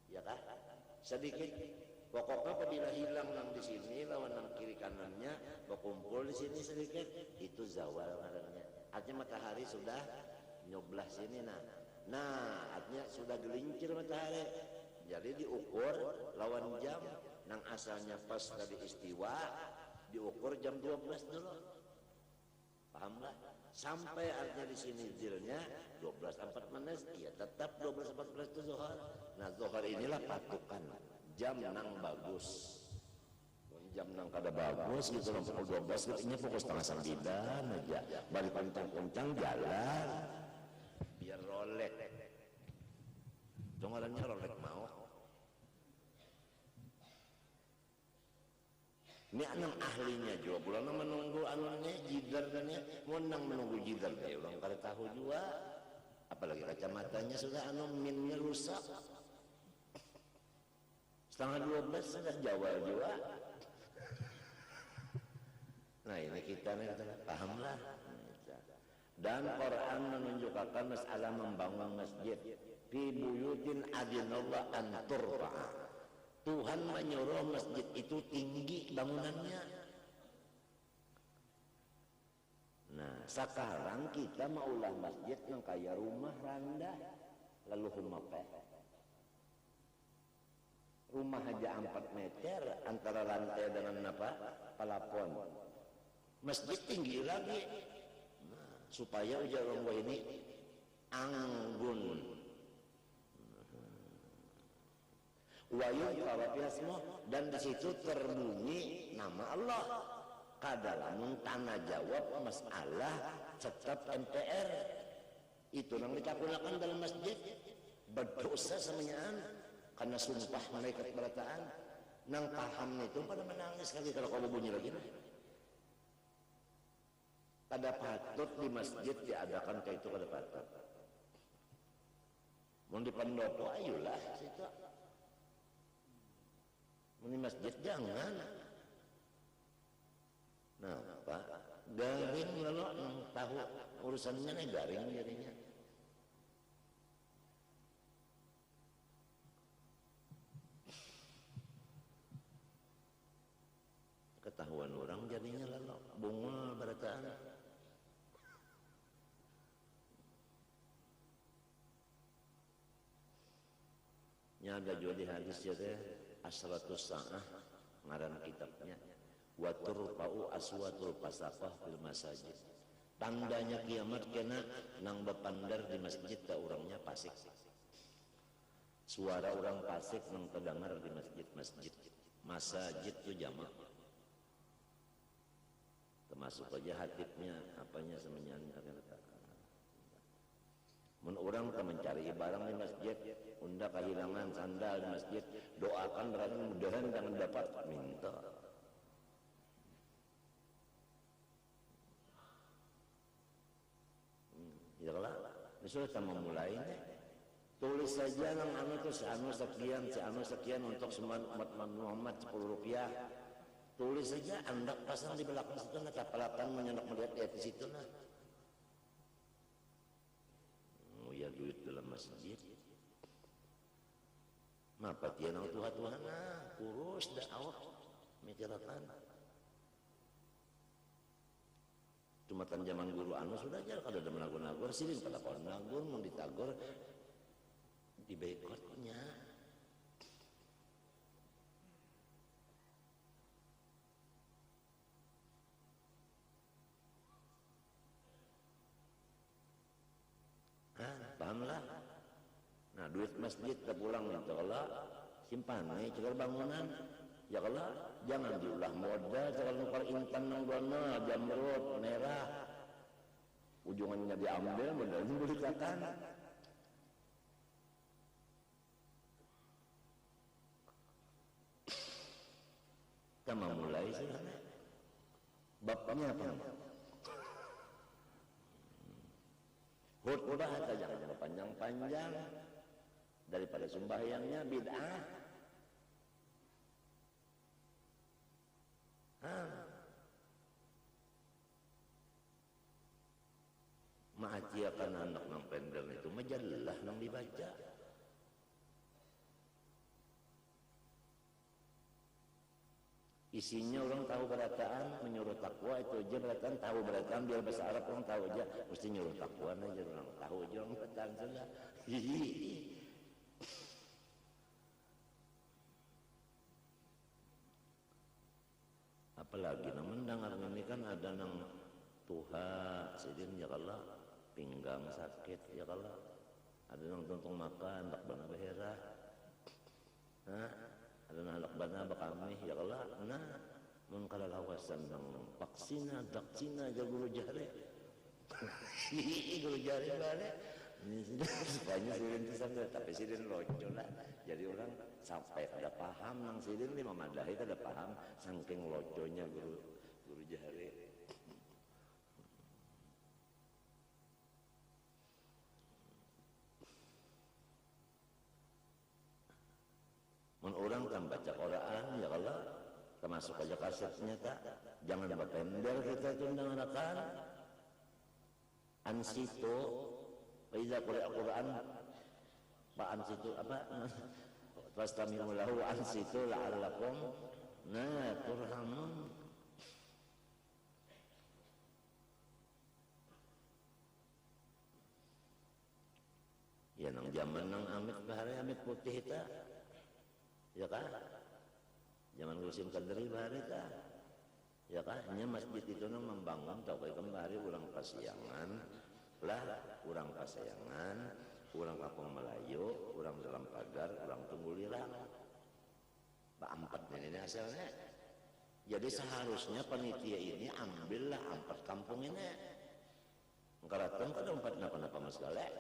A: ya kah? Sedikit, pokoknya apabila hilang yang di sini, lawan yang kiri kanannya, berkumpul di sini sedikit, itu zawal ngarannya. Artinya matahari sudah nyoblah sini, nah artinya sudah gelincir matahari. Jadi diukur lawan jam, nang asalnya pas tadi istiwa, diukur jam 12 dulu. Pahamlah? Sampai artinya di sini zilnya 12:04, ya tetap 12:14 itu zuhur. Nah zuhur inilah patokan jam nang bagus. Jam nang kada bagus gitu pukul 12 gitu, ini pukul 8:30 aja. Balik kencang-kencang jalan. Biar rolek. Jongolannya rolek mau. Ini anak ahlinya juga, pulang menunggu anunya jidarnya, mau nang menunggu jidar dia, orang kada tahu juga, apalagi kacamatanya sudah minnya rusak, 11:30 sudah jawal juga. Nah ini kita nih pahamlah. Dan Quran menunjukkan masalah membangun masjid, fi buyutin adinallah an turfa'a. Tuhan menyuruh masjid itu tinggi bangunannya. Nah sekarang kita maulah masjid yang kayak rumah rendah, lalu rumah aja 4 meter antara lantai dengan pelafon. Masjid tinggi lagi, nah, supaya ujar orang ini anggun. Wayung kawatiasmo, dan di situ terbunyi nama Allah. Kadalamun tanah jawab masalah tetap MPR itu yang dikabulkan dalam masjid berdosa semuanya. karena sumpah malaikat barataan nang paham itu pada menangis lagi kalau kamu bunyi lagi. Kada patut di masjid diadakan kayak itu, kada patut. Mau di pendopo ayolah situ. Mau di masjid jangan. Nah, Pak, garing lalu tahu urusannya nih garing jadinya. Ketahuan orang jadinya lalu bungul barataan. Nya ada juga di hadis ya teh asratus sa'ah ngaran kitabnya wa turfa'u aswatul fasaqah fil masajid. Tandanya kiamat kena nang bepandar di masjid da urangnya fasik. Suara orang fasik nang terdengar di masjid-masjid. Masajid itu jamak. Termasuk aja hatibnya apanya semuanya mun orang mencari barang di masjid, unda kehilangan sandal di masjid, doakan berarti mudahan jangan dapat minta. Ya lah, sudah kita memulai. Tulis saja nang anu tuh si anu sekian untuk semua umat Muhammad 10 rupiah. Tulis saja, anda pasang di belakang situ, nah kapalatan menyendak melihat di situ nah. Ya duit dalam masjid mapa tian au tuhan kurus dah awak mikirakan cuma tan zaman guru anu sudah aja kada ada menagur-nagur silin pada kon nagur mun ditagor di boikotnya pahamlah. Nah duit masjid tak pulang ya kalau simpan nih cekal bangunan ya kalau jangan diulah modal cekal nukar intan nang dona jamrut merah ujungannya diambil modalnya belikan kita mulai sih bapaknya apa khutbah atau jangan panjang-panjang daripada sembahyangnya bid'ah. Maaciakan anak nang pendel itu majalah nang dibaca. Isinya orang tahu berataan menyuruh takwa itu aja berataan tahu berataan biar bahasa Arab orang tahu aja mesti nyuruh takwa aja orang tahu aja orang berataan sudah. Apalagi nang mendengar ini kan ada nang tuha sidin ya kalau pinggang sakit ya kalau ada nang tuntung makan tak bana beherah. Ada anak bana bakami ya kalau nah mun kala lawasan nang vaksina daksina aja guru jare guru jare bare ini banyak sidin sampai tapi sidin lojo lah jadi orang sampai ada paham nang sidin lima madahi ada paham saking lojonya guru jare. Mun orang kan baca Quran ya kalau termasuk aja kasetnya tak jangan berpender kita itu mendengarkan ansitu iza qira'a Quran pak ansitu apa fastami'u lahu ansitu la'allakum turhamun. Ya nang zaman nang amit bahari amit putih ta ya kan zaman Gusim Kadri bahari ta ya kan nya masjid itu nang membangun tau kayak kembali ulang pasiangan lah urang pasayangan urang kampung Melayu urang dalam pagar urang tunggulirang Pak Empat ini asalnya jadi seharusnya panitia ini ambillah empat kampung ini ngkaratan kada empat napa-napa mas gale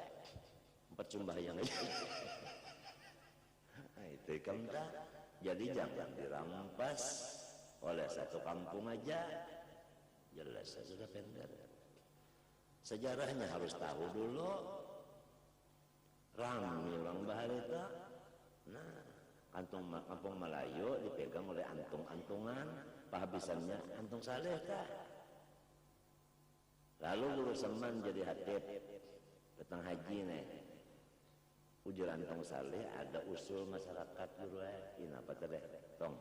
A: empat sembahyang aja Nah itu kan dah. Jadi jangan dirampas oleh satu kampung aja. Jelas sudah pendek. Sejarahnya harus tahu dulu. Rami orang Baharita. Nah, kampung Melayu dipegang oleh antung-antungan, penghabisannya antung saleh kah? Lalu Guru Seman jadi hatib datang haji nih. Ujur antung saleh ada usul masyarakat guru apa tadi? Tong.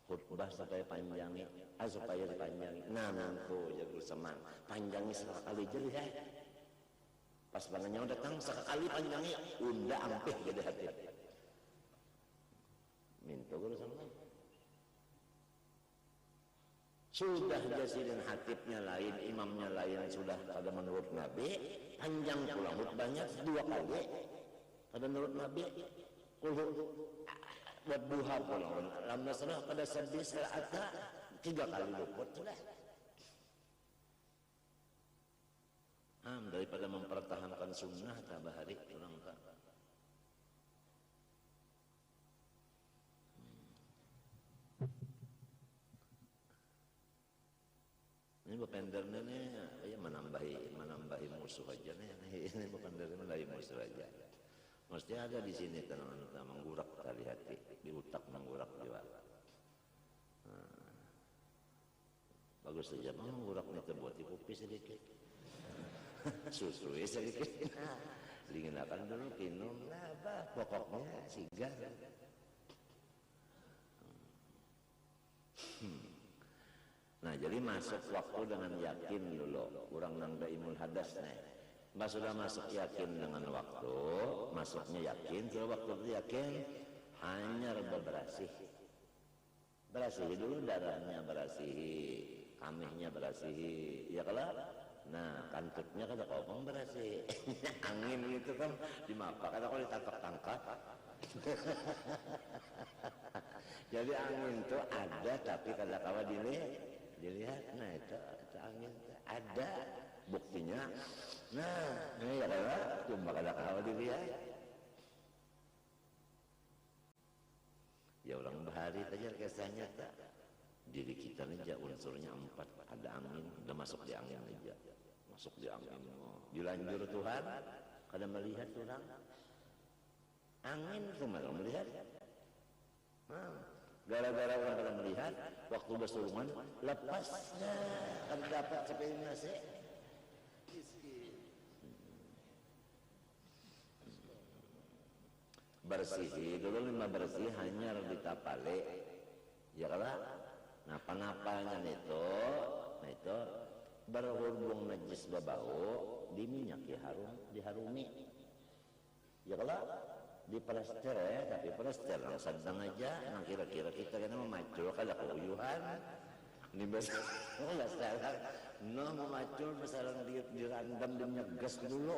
A: Khutbah supaya panjangi, supaya dipanjangi. Nah, nantu ya Guru Seman, panjangi sekali jadi pas bangannya datang sekali panjangi, unda ampih jadi hatib. Minta Guru Seman. Sudah jasirin hatibnya lain, imamnya lain, sudah pada menurut Nabi, panjang pula khutbahnya 2 kali. Pada menurut Nabi, buat duha pula. Lam nasrah pada sabdi salata 3 kali luput sudah. Daripada mempertahankan sunnah tambah hari kurang tak. Ini bukannya nih, ya menambahi musuh aja nih. Ini bukannya menambahi musuh aja. Mesti ada di sini teman-teman menggurak tali hati, di utak menggurak juga. Bagus saja menggurak nih terbuat di kopi sedikit. Susu sedikit. Dingenakan dulu minum apa pokoknya sigar. Nah jadi masuk waktu dengan yakin dulu. Kurang nang daimul hadas nih. Mbak sudah masuk yakin dengan waktu, masuknya yakin, kalau waktu itu yakin, hanya berasih. Berasih dulu darahnya berasihi, kamihnya berasihi, ya kalau? Nah kantutnya kata kopong berasih, angin gitu kan dimapak, kata kalau ditangkap-tangkap. Jadi angin itu ada tapi kalau kawa dilihat, nah itu angin ada buktinya. Nah ini ya kalau cuma kalau kawa dilihat. Ya orang bahari saja kisahnya tak. Diri kita ini unsurnya 4, ada angin, udah masuk di angin aja. Masuk di angin, dilanjur Tuhan, kadang melihat orang angin itu malah melihat. Nah, gara-gara orang pada melihat, waktu bersulungan lepasnya kan dapat seperti nasi. Bersih dulu 5 bersih hanya ditapale, ya kalah. Nah panapanya itu, nah itu berhubung najis babau diminyaki diharumi, ya kalah di plester ya, tapi plester yang sedang aja, nah kira-kira kita kena memacul kalau keuyuhan, ini besar, nggak salah, no memacul besar dirandam dan nyegas dulu,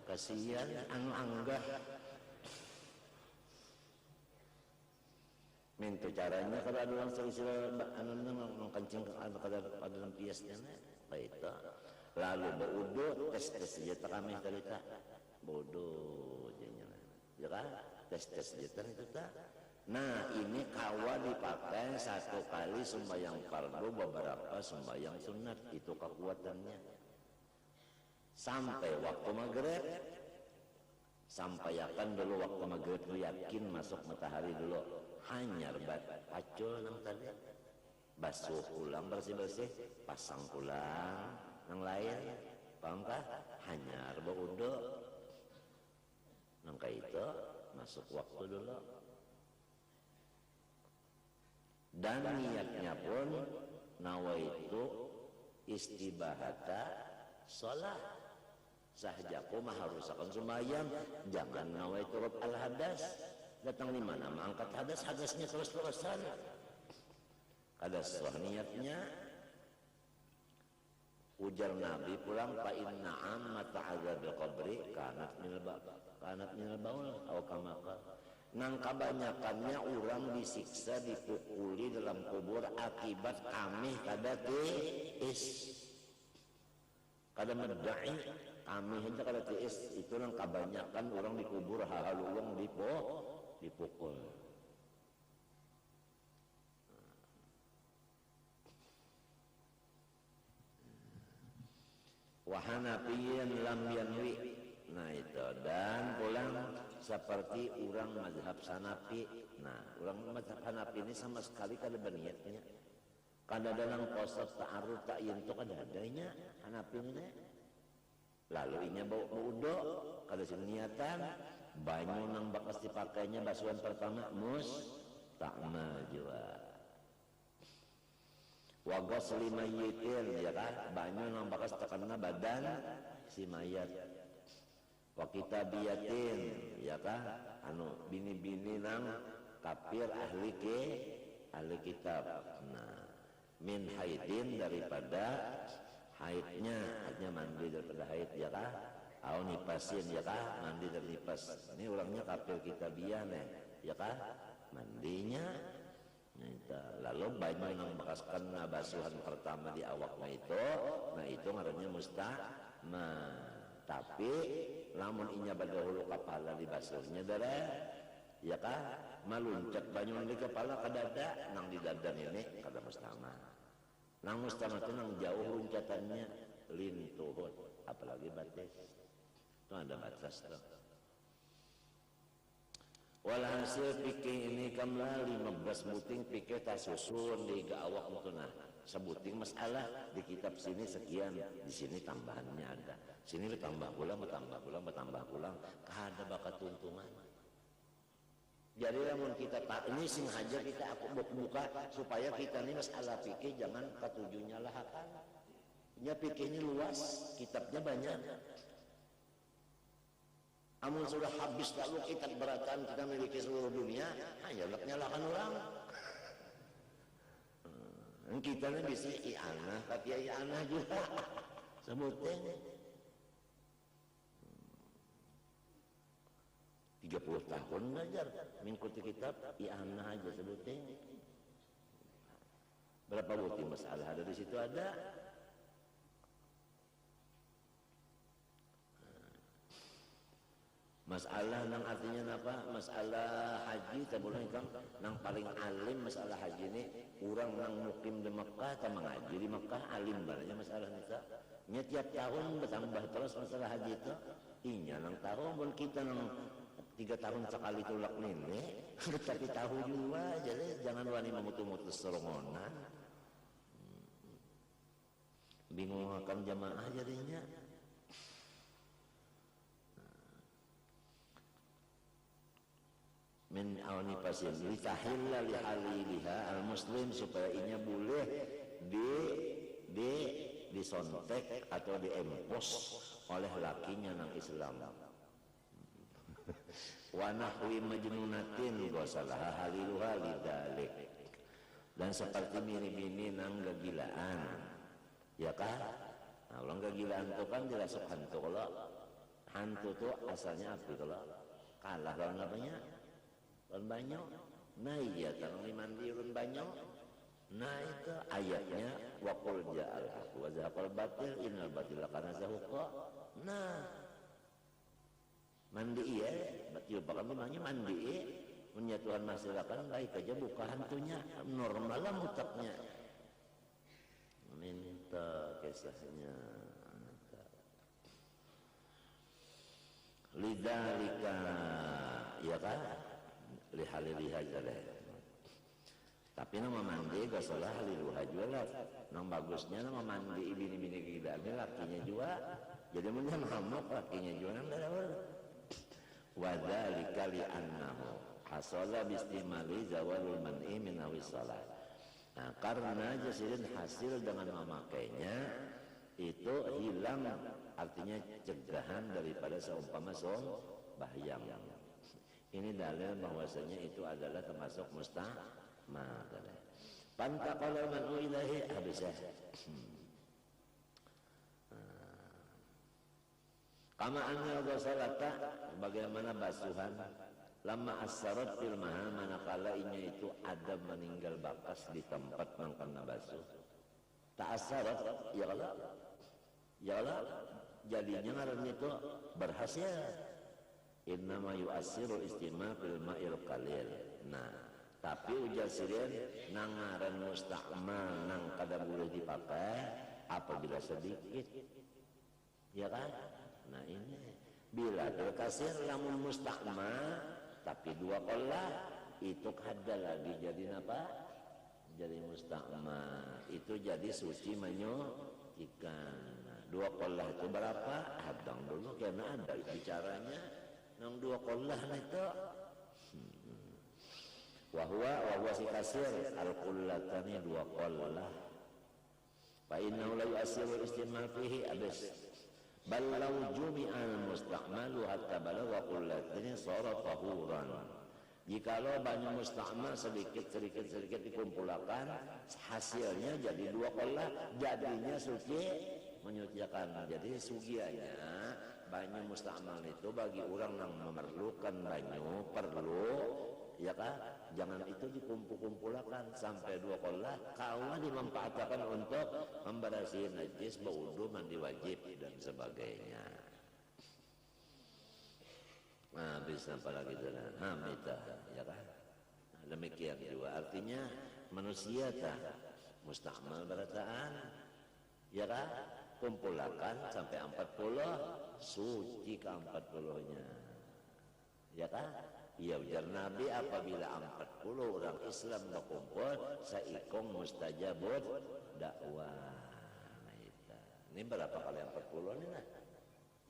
A: kasihan anggah. Minta caranya kalau ada orang sila mengkencing pada lampiasnya itu lalu baudu tes senjata kami tadi tak baudu ya kan tes senjata itu tak. Nah ini kawa dipakai 1 kali sembahyang fardu, beberapa sembahyang sunat, itu kekuatannya sampai waktu maghrib. Sampaikan dulu waktu maghrib itu yakin masuk matahari dulu, hanyar pacul nang tadi, basuh ulang bersih-bersih, pasang ulang nang lain, paham kah? Hanyar berwudu, nang itu masuk waktu dulu. Dan niatnya pun nawaitu istibahata sholat. Sahajaku mah harus akan sembahyang, jangan nawaitu rab al-hadas. Datang di mana mengangkat hadasnya terus-terusan. Hadas niatnya. Ujar Nabi pulang fa inna ammata azabil qabri kanat minal baul atau kamaka. Nang kebanyakannya orang disiksa, dipukuli dalam kubur akibat kami kada tiis. Kada medai kami hanya kada tiis, itu nang kebanyakan orang dikubur haluang dipukul. Wa Hanafiyin lam yanwi. Nah itu, dan pulang seperti orang mazhab Hanafi. Nah, orang mazhab Hanafi ini sama sekali kada berniatnya. Kada dalam proses ta'arud ta'yin itu kada adanya Hanafi ini. Lalu inya bau udo, kada niatan, banyu nang bakas dipakainya basuhan pertama musta'mal juga. Wa ghusli mayyitin, ya kan, banyu nang bakas tekanna badan si mayat. Wa kitabiyatin, ya kan, anu bini-bini nang kafir ahli kitab. Nah, min haidin daripada haidnya, artinya mandi daripada haid, ya kan, au nipasin, ya kan, mandi dari nipas. Ini orangnya kafir kitabiah nih, ya kan, mandinya. Nah, lalu banyu nang bekaskan basuhan pertama di awaknya itu, nah itu ngarannya musta'mal. Tapi lamun inya badahulu kepala dibasuhnya darah, ya kan, maluncat banyu di kepala kadada, nang di dadan ini kada musta'mal. Nang musta'mal itu nang jauh luncatannya lintuhut, apalagi batis. Itu ada batas tuh. Walhasil pikir ini kamla 15 buting pikir tak susun di awak itu. Nah, sebuting masalah di kitab sini sekian, di sini tambahannya ada. Sini bertambah pulang, bertambah pulang, kada bakat tuntungan. Jadi namun kita tak ini sengaja kita aku buka supaya kita ini masalah pikir jangan ketujuhnya lahakan. Nya pikirnya luas, kitabnya banyak. Amun sudah habis lalu kita beratan kita memiliki seluruh dunia, hanya nyalakan orang. Kita ini bisa i'anah, tapi i'anah juga sebutin 30 tahun belajar mengikuti kitab i'anah aja sebutin. Berapa butir masalah ada di situ ada. Masalah nang artinya apa? Masalah haji tabuleng kan nang paling alim masalah haji ini orang nang mukim di Mekah atau mengaji di Mekah alim banget masalah nisa. Nya tiap tahun bertambah terus masalah haji itu. Inya nang tahu pun kita nang 3 tahun sekali tulak nenek, tapi tahu juga jadi jangan wani memutus-mutus serongonan. Bingung akan jamaah jadinya. Min awni pasin litahilla lihaliliha al-muslim supaya inya boleh disontek atau diempos oleh lakinya nang Islam. Wa nahwi majnunatin gosalah haliluha lidalik. Dan seperti bini-bini nang kegilaan, ya kan? Nah, orang kegilaan itu kan dirasuk hantu. Kalau hantu itu asalnya apa kalau kalah kalau namanya run banyak, nah iya tarung mandi run banyak, nah itu ayatnya waqul ja'al haq wa zahaqal batil innal batila kana zahuqa. Nah mandi iya batil bakal memangnya mandi punya Tuhan masyarakat baik aja buka hantunya normal lah mutaknya minta kisahnya lidzalika ya kan lihaliliha jaleh. Tapi nama mandi gak salah haliluha juga. Nang bagusnya nama mandi bini-bini gilanya lakinya juga. Jadi punya mamuk lakinya juga nang darawal. Wadzalika li'annahu hasala bistimali zawalul man'i min awis salat. Nah, karena jasirin hasil dengan memakainya itu hilang artinya cegahan daripada seumpama bahayang. Ini dalil bahwasanya itu adalah termasuk musta'mal. Pantaqala man'u ilahi habisah. Kama anna ghasalata bagaimana basuhan lama asyarat fil mahal manakala inya itu ada meninggal bakas di tempat nang kena basuh. Tak asyarat ya Allah jadinya ngaran itu berhasil. innama yu'assiru istima fil ma'il qalil. Nah, tapi ujar sirien nang ngaran musta'mal nang kada boleh dipakai apabila sedikit, ya kan? Nah ini bila terkasir lamun musta'mal tapi dua qolah itu kada lagi jadi apa? Jadi musta'mal itu jadi suci menyucikan. Nah, dua qolah itu berapa? Hadang dulu karena ada bicaranya nang dua qolah itu. Wahwa si kasir al-qullatani dua qollah fa innahu la yu'assiru istimal fihi abis bal law jumi'a al-musta'malu hatta balagha qullatani sara tahuran. Jikalau banyak musta'mal sedikit dikumpulkan hasilnya jadi dua qollah jadinya suci menyucikan. Jadi sugianya banyak musta'mal itu bagi orang yang memerlukan banyak perlu, ya kan? Jangan itu dikumpul-kumpulkan sampai dua qolah kawan dimanfaatkan untuk membersihkan najis, berwudu, mandi wajib dan sebagainya. Nah, bisa apa lagi tu? Hamita, ya kan? Nah, demikian juga artinya manusia tak musta'mal berataan, ya kan? Kumpulkan sampai 40 suci ke 40-nya, ya kan? Ya ujar Nabi apabila 40 orang Islam berkumpul saikong mustajabut dakwah. Ini berapa kali 40 ini nah?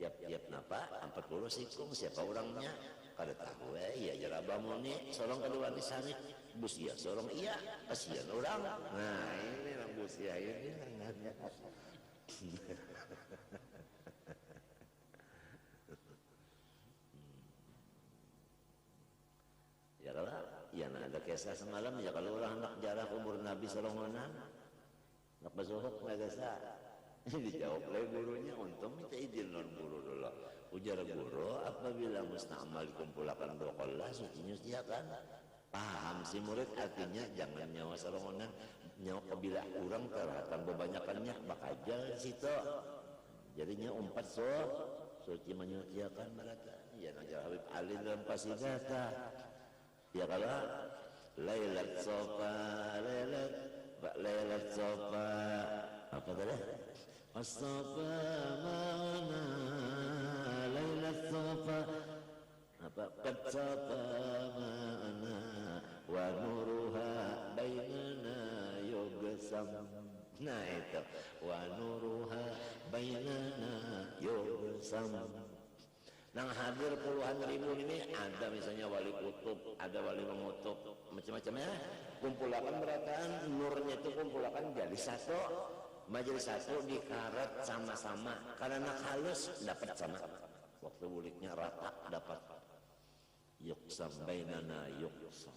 A: Tiap napa 40 sikung siapa orangnya kada tahu ya jarabah muni sorong kedua di sana busia sorong iya kasihan orang. Nah ini orang busia ini ya kalau ya nah ada kisah semalam ya kalau orang nak jarah umur Nabi sallallahu alaihi wasallam nak berzuhud nggak bisa dijawab oleh gurunya untung minta izin non guru dulu ujar guru apabila musta'mal dikumpulkan dua qolah sucinya siakan paham si murid artinya jangan nyawa salongonan nyawa kabila orang terhatan kebanyakannya bakajal situ jadinya umpat suci menyuciakan mereka ya najar Habib Ali dalam pasidata. Ya kalau Lailat Sofa apa tadi? As-Sofa mana Lailat Sofa apa? Qad Sofa mana wa nuruha bainana yugsam. Nah itu wa nuruha bainana yugsam. Nang hadir puluhan ribu ini ada misalnya wali kutub, ada wali mengutuk, macam-macamnya. Kumpulakan berataan, nurnya itu kumpulakan jadi satu, majelis satu dikaret sama-sama. Karena nak halus dapat sama, waktu buliknya rata dapat. Yuksam bainana yuksam.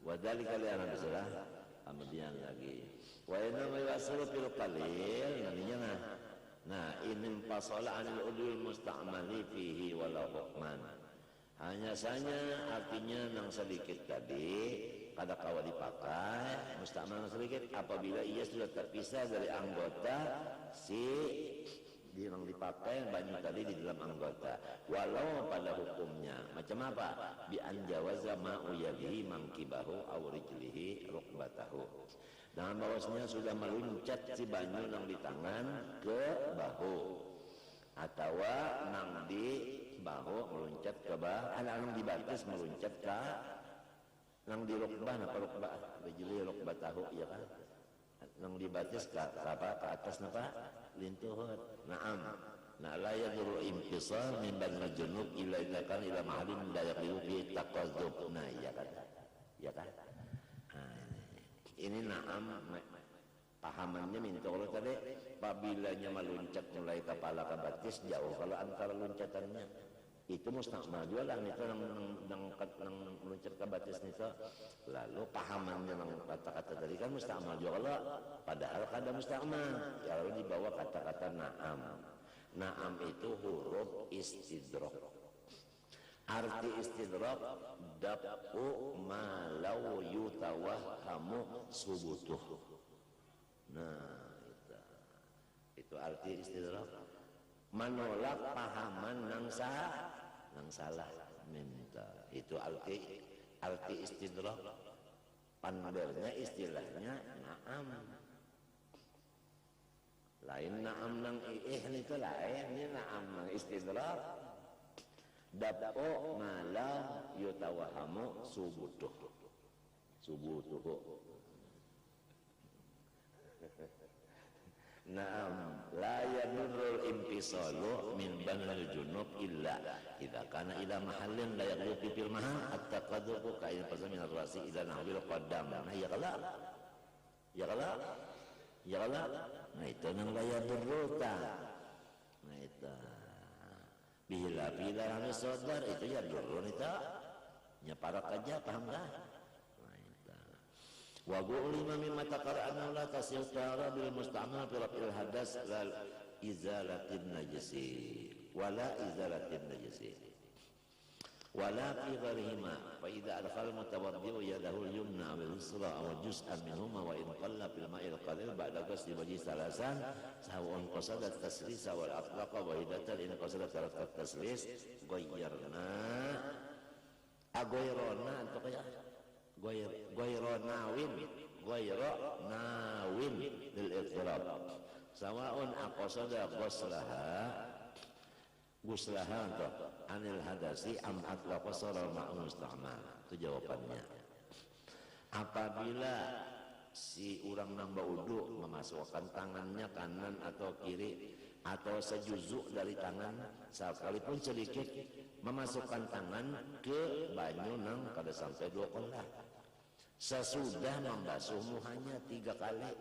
A: Wadali kalian adalah kemudian lagi. Wa inna ma yasru fil qalil nantinya nah ini fasala anil udul musta'mali fihi walau hukman hanya saja artinya nang sedikit tadi kada kawa dipakai musta'mal sedikit apabila ia sudah terpisah dari anggota si yang dipakai banyak tadi di dalam anggota walau pada hukumnya macam apa bi anjawaza ma'u yadihi mangkibahu aw rijlihi rukbatahu dengan bahwasanya sudah meluncat si banyu nang di tangan ke bahu atau nang di bahu meluncat ke bahu nang di batas meluncat ke nang di rukbah apa rukbah rijli rukbatahu ya kan nang di batas ke apa ke atas apa lintuhut na'am nah la yadru imtisal min banil junub illa kan ila mahallin la yaqilu fi taqazzub nah ya kan ini na'am pahamannya minta Allah tadi apabila meluncat mulai kepala ke batis jauh kalau antara loncatannya itu musta'mal jualan itu nang meluncat ke batis itu lalu pahamannya nang kata-kata tadi kan musta'mal jualan padahal kada musta'mal ya lalu dibawa kata-kata na'am itu huruf istidrak. Arti istidrak dapu malau yutawahhamu subutuh. Nah itu itu arti istidrak. Menolak pahaman nang salah minta. Itu arti istidrak. Panbernya istilahnya na'am. Lain na'am nang itu lain, ini na'am nang istidrak. Dab'u malam yutawahamu subutuh. Naam la yadurrul infisalu min banil junub illa idza kana ila mahallin la yaghlu fil mahal hatta qadru ka in fasa min ar-rasi ila nahwil qaddam. Nah ya kala nah itu nang la yadurru ta. Nah itu bila harus sadar itu ya durun itu nyeparak aja paham dah. Wa ulima mimma taqara'na la tasyara bil musta'mal fi raf'il hadas lal izalatin najisi wala izalatin najisi wala fi gharihima fa idza adkhala mutawaddi'u yadahu al-yumna wal yusra aw juz'an minhuma wa in qalla fil ma'il qalil ba'da ghusli wajhi salasan sawun qasada at-taslis wal atlaqa wa hidatan in qasada at-taslis ghayyarna agoyrona antu kaya Goyro nawin lil iqtirab sawaun aqsada guslaha untuk anil hadasi am atlaqa saral ma'ul musta'mal. Itu jawabannya. Apabila si orang nambah wudu memasukkan tangannya kanan atau kiri atau sejuzuk dari tangan sekalipun sedikit memasukkan tangan ke banyu nang kada sampai 2 kolah sesudah membasuh muhanya 3 kali.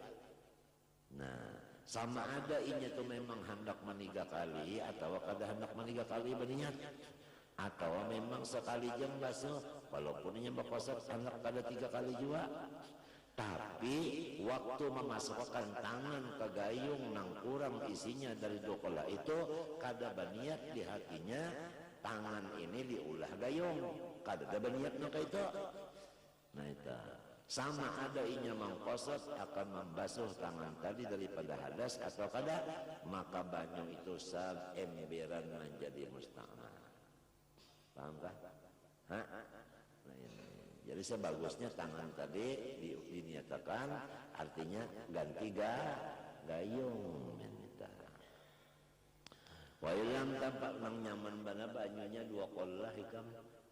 A: Nah sama ada inya itu memang hendak 3 kali atau kada hendak 3 kali berniat atau memang sekali jam basuh walaupun inya berkosot hendak kada 3 kali juga. Tapi waktu memasukkan tangan ke gayung nang kurang isinya dari 2 kolah itu kada berniat di hatinya tangan ini diulah gayung, kada ada berniat nang itu. Nah itu sama ada inya mengkosot akan membasuh tangan tadi daripada hadas atau kada, maka banyu itu emberan menjadi musta'mal. Paham kah? Hah? Nah ini. Jadi sebagusnya tangan tadi dinyatakan artinya ganti gayung minta. Wa ilam tampak nang nyaman bana banyunya 2 kolah hikam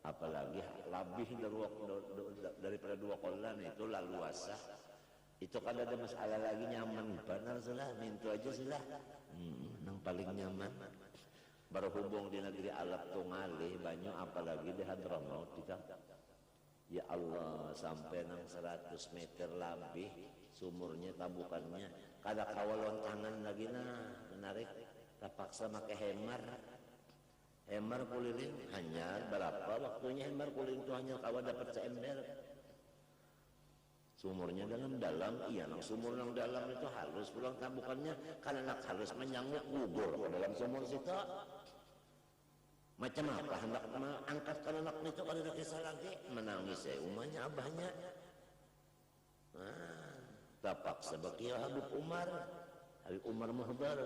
A: apalagi lebih daripada 2 kolah itu laluasa. Itu kada ada masalah lagi nyaman benar salah mintu aja salah. Nang paling nyaman berhubung di negeri Arab tungali banyu apalagi di Hadramaut kita. Ya Allah sampai nang 100 meter lebih sumurnya tabukannya kada kawalon tangan lagi menarik terpaksa pakai hemar kuliling hanya berapa waktunya hemar kuliling itu hanya kawan dapat seember sumurnya dalam iya nang sumur nang dalam itu halus pulang tabukannya karena nak halus menyangkut gugur ke dalam sumur situ. Macam apa hendak angkatkan anak itu kalau ada kisah lagi menangis umahnya abahnya. Tapak sebagai Habib Umar Muhdar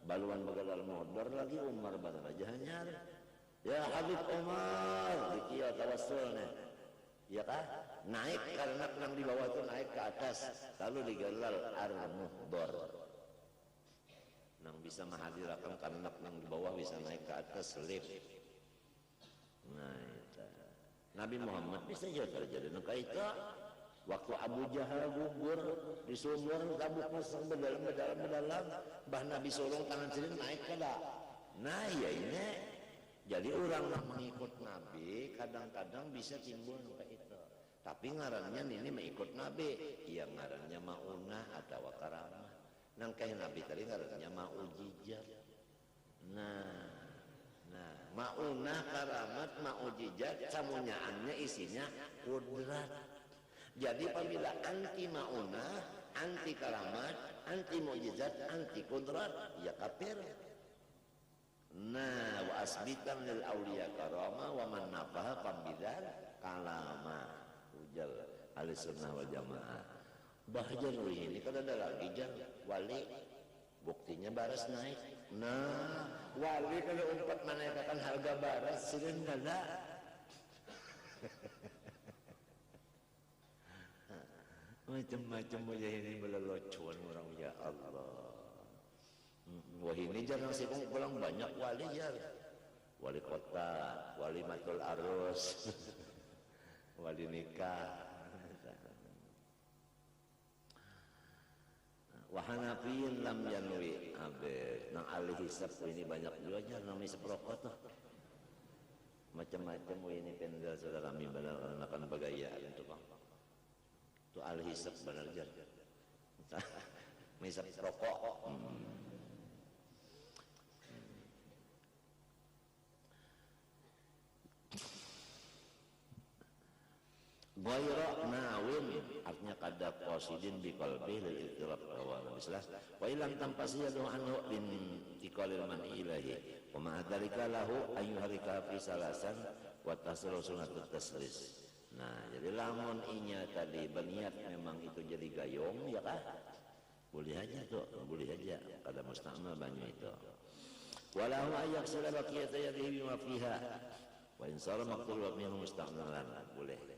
A: baluan begadal Muhdar lagi Umar badal aja hanyar. Ya Habib Umar dikia tawassulnya. Ya kah? Naik karena yang di bawah itu naik ke atas lalu digelal Ar-Muhdar. Nang bisa menghadirakan kanak nang di bawah bisa naik ke atas lift. Nah itu Nabi Muhammad bisa juga terjadi nang itu waktu Abu Jahal gugur di sumur tabuk masang berdalam bah Nabi solong tangan sini naik kada. Nah ya ini jadi orang yang mengikut Nabi kadang-kadang bisa timbul kayak itu. Tapi ngarannya ini mengikut Nabi, iya ngarannya maunah atau karamah. Nang kayak Nabi tadi ngarannya ma'ujijat. Nah, maunah karamat ma'ujijat samunyaannya isinya kudrat. Jadi apabila anti maunah, anti karamat, anti mujizat, anti kudrat, ya kafir. Nah, wa asbitan lil auliya karama wa man nafaha pambidan kalama. Ujal ahli sunnah wal jamaah. Bahjar ini kan ada lagi jar wali buktinya baras naik. Nah, wali kalau umpat menaikkan harga baras sering dada. Macam-macam aja ini melelocon orang, ya Allah. Wah ini jangan sih pulang banyak wali ya. Wali kota, wali matul arus, wali nikah. Wahanafiyin lam yanwi abe nang ahli hisab ini banyak juga aja nang hisab rokok tuh macam-macam ini pendel saudara kami benar akan bagaya itu bang itu ahli hisab benar aja hisab rokok Ghaira nawin artinya kada qasidin bi qalbi lil ittirab awal mislah wa ilam tampasiyadu anhu bin tiqalil man ilahi wa ma dzalika lahu ayyuhalika fi salasan wa tasru sunnatut taslis. Nah jadi lamun inya tadi berniat memang itu jadi gayung ya kah boleh aja tuh boleh aja kada musta'mal banyak itu walahu ayyak sila baqiyata yadihi bima fiha wa in sara maqtul wa minhu musta'malan boleh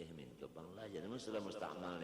A: mintu bang lah jadi sudah musta'mal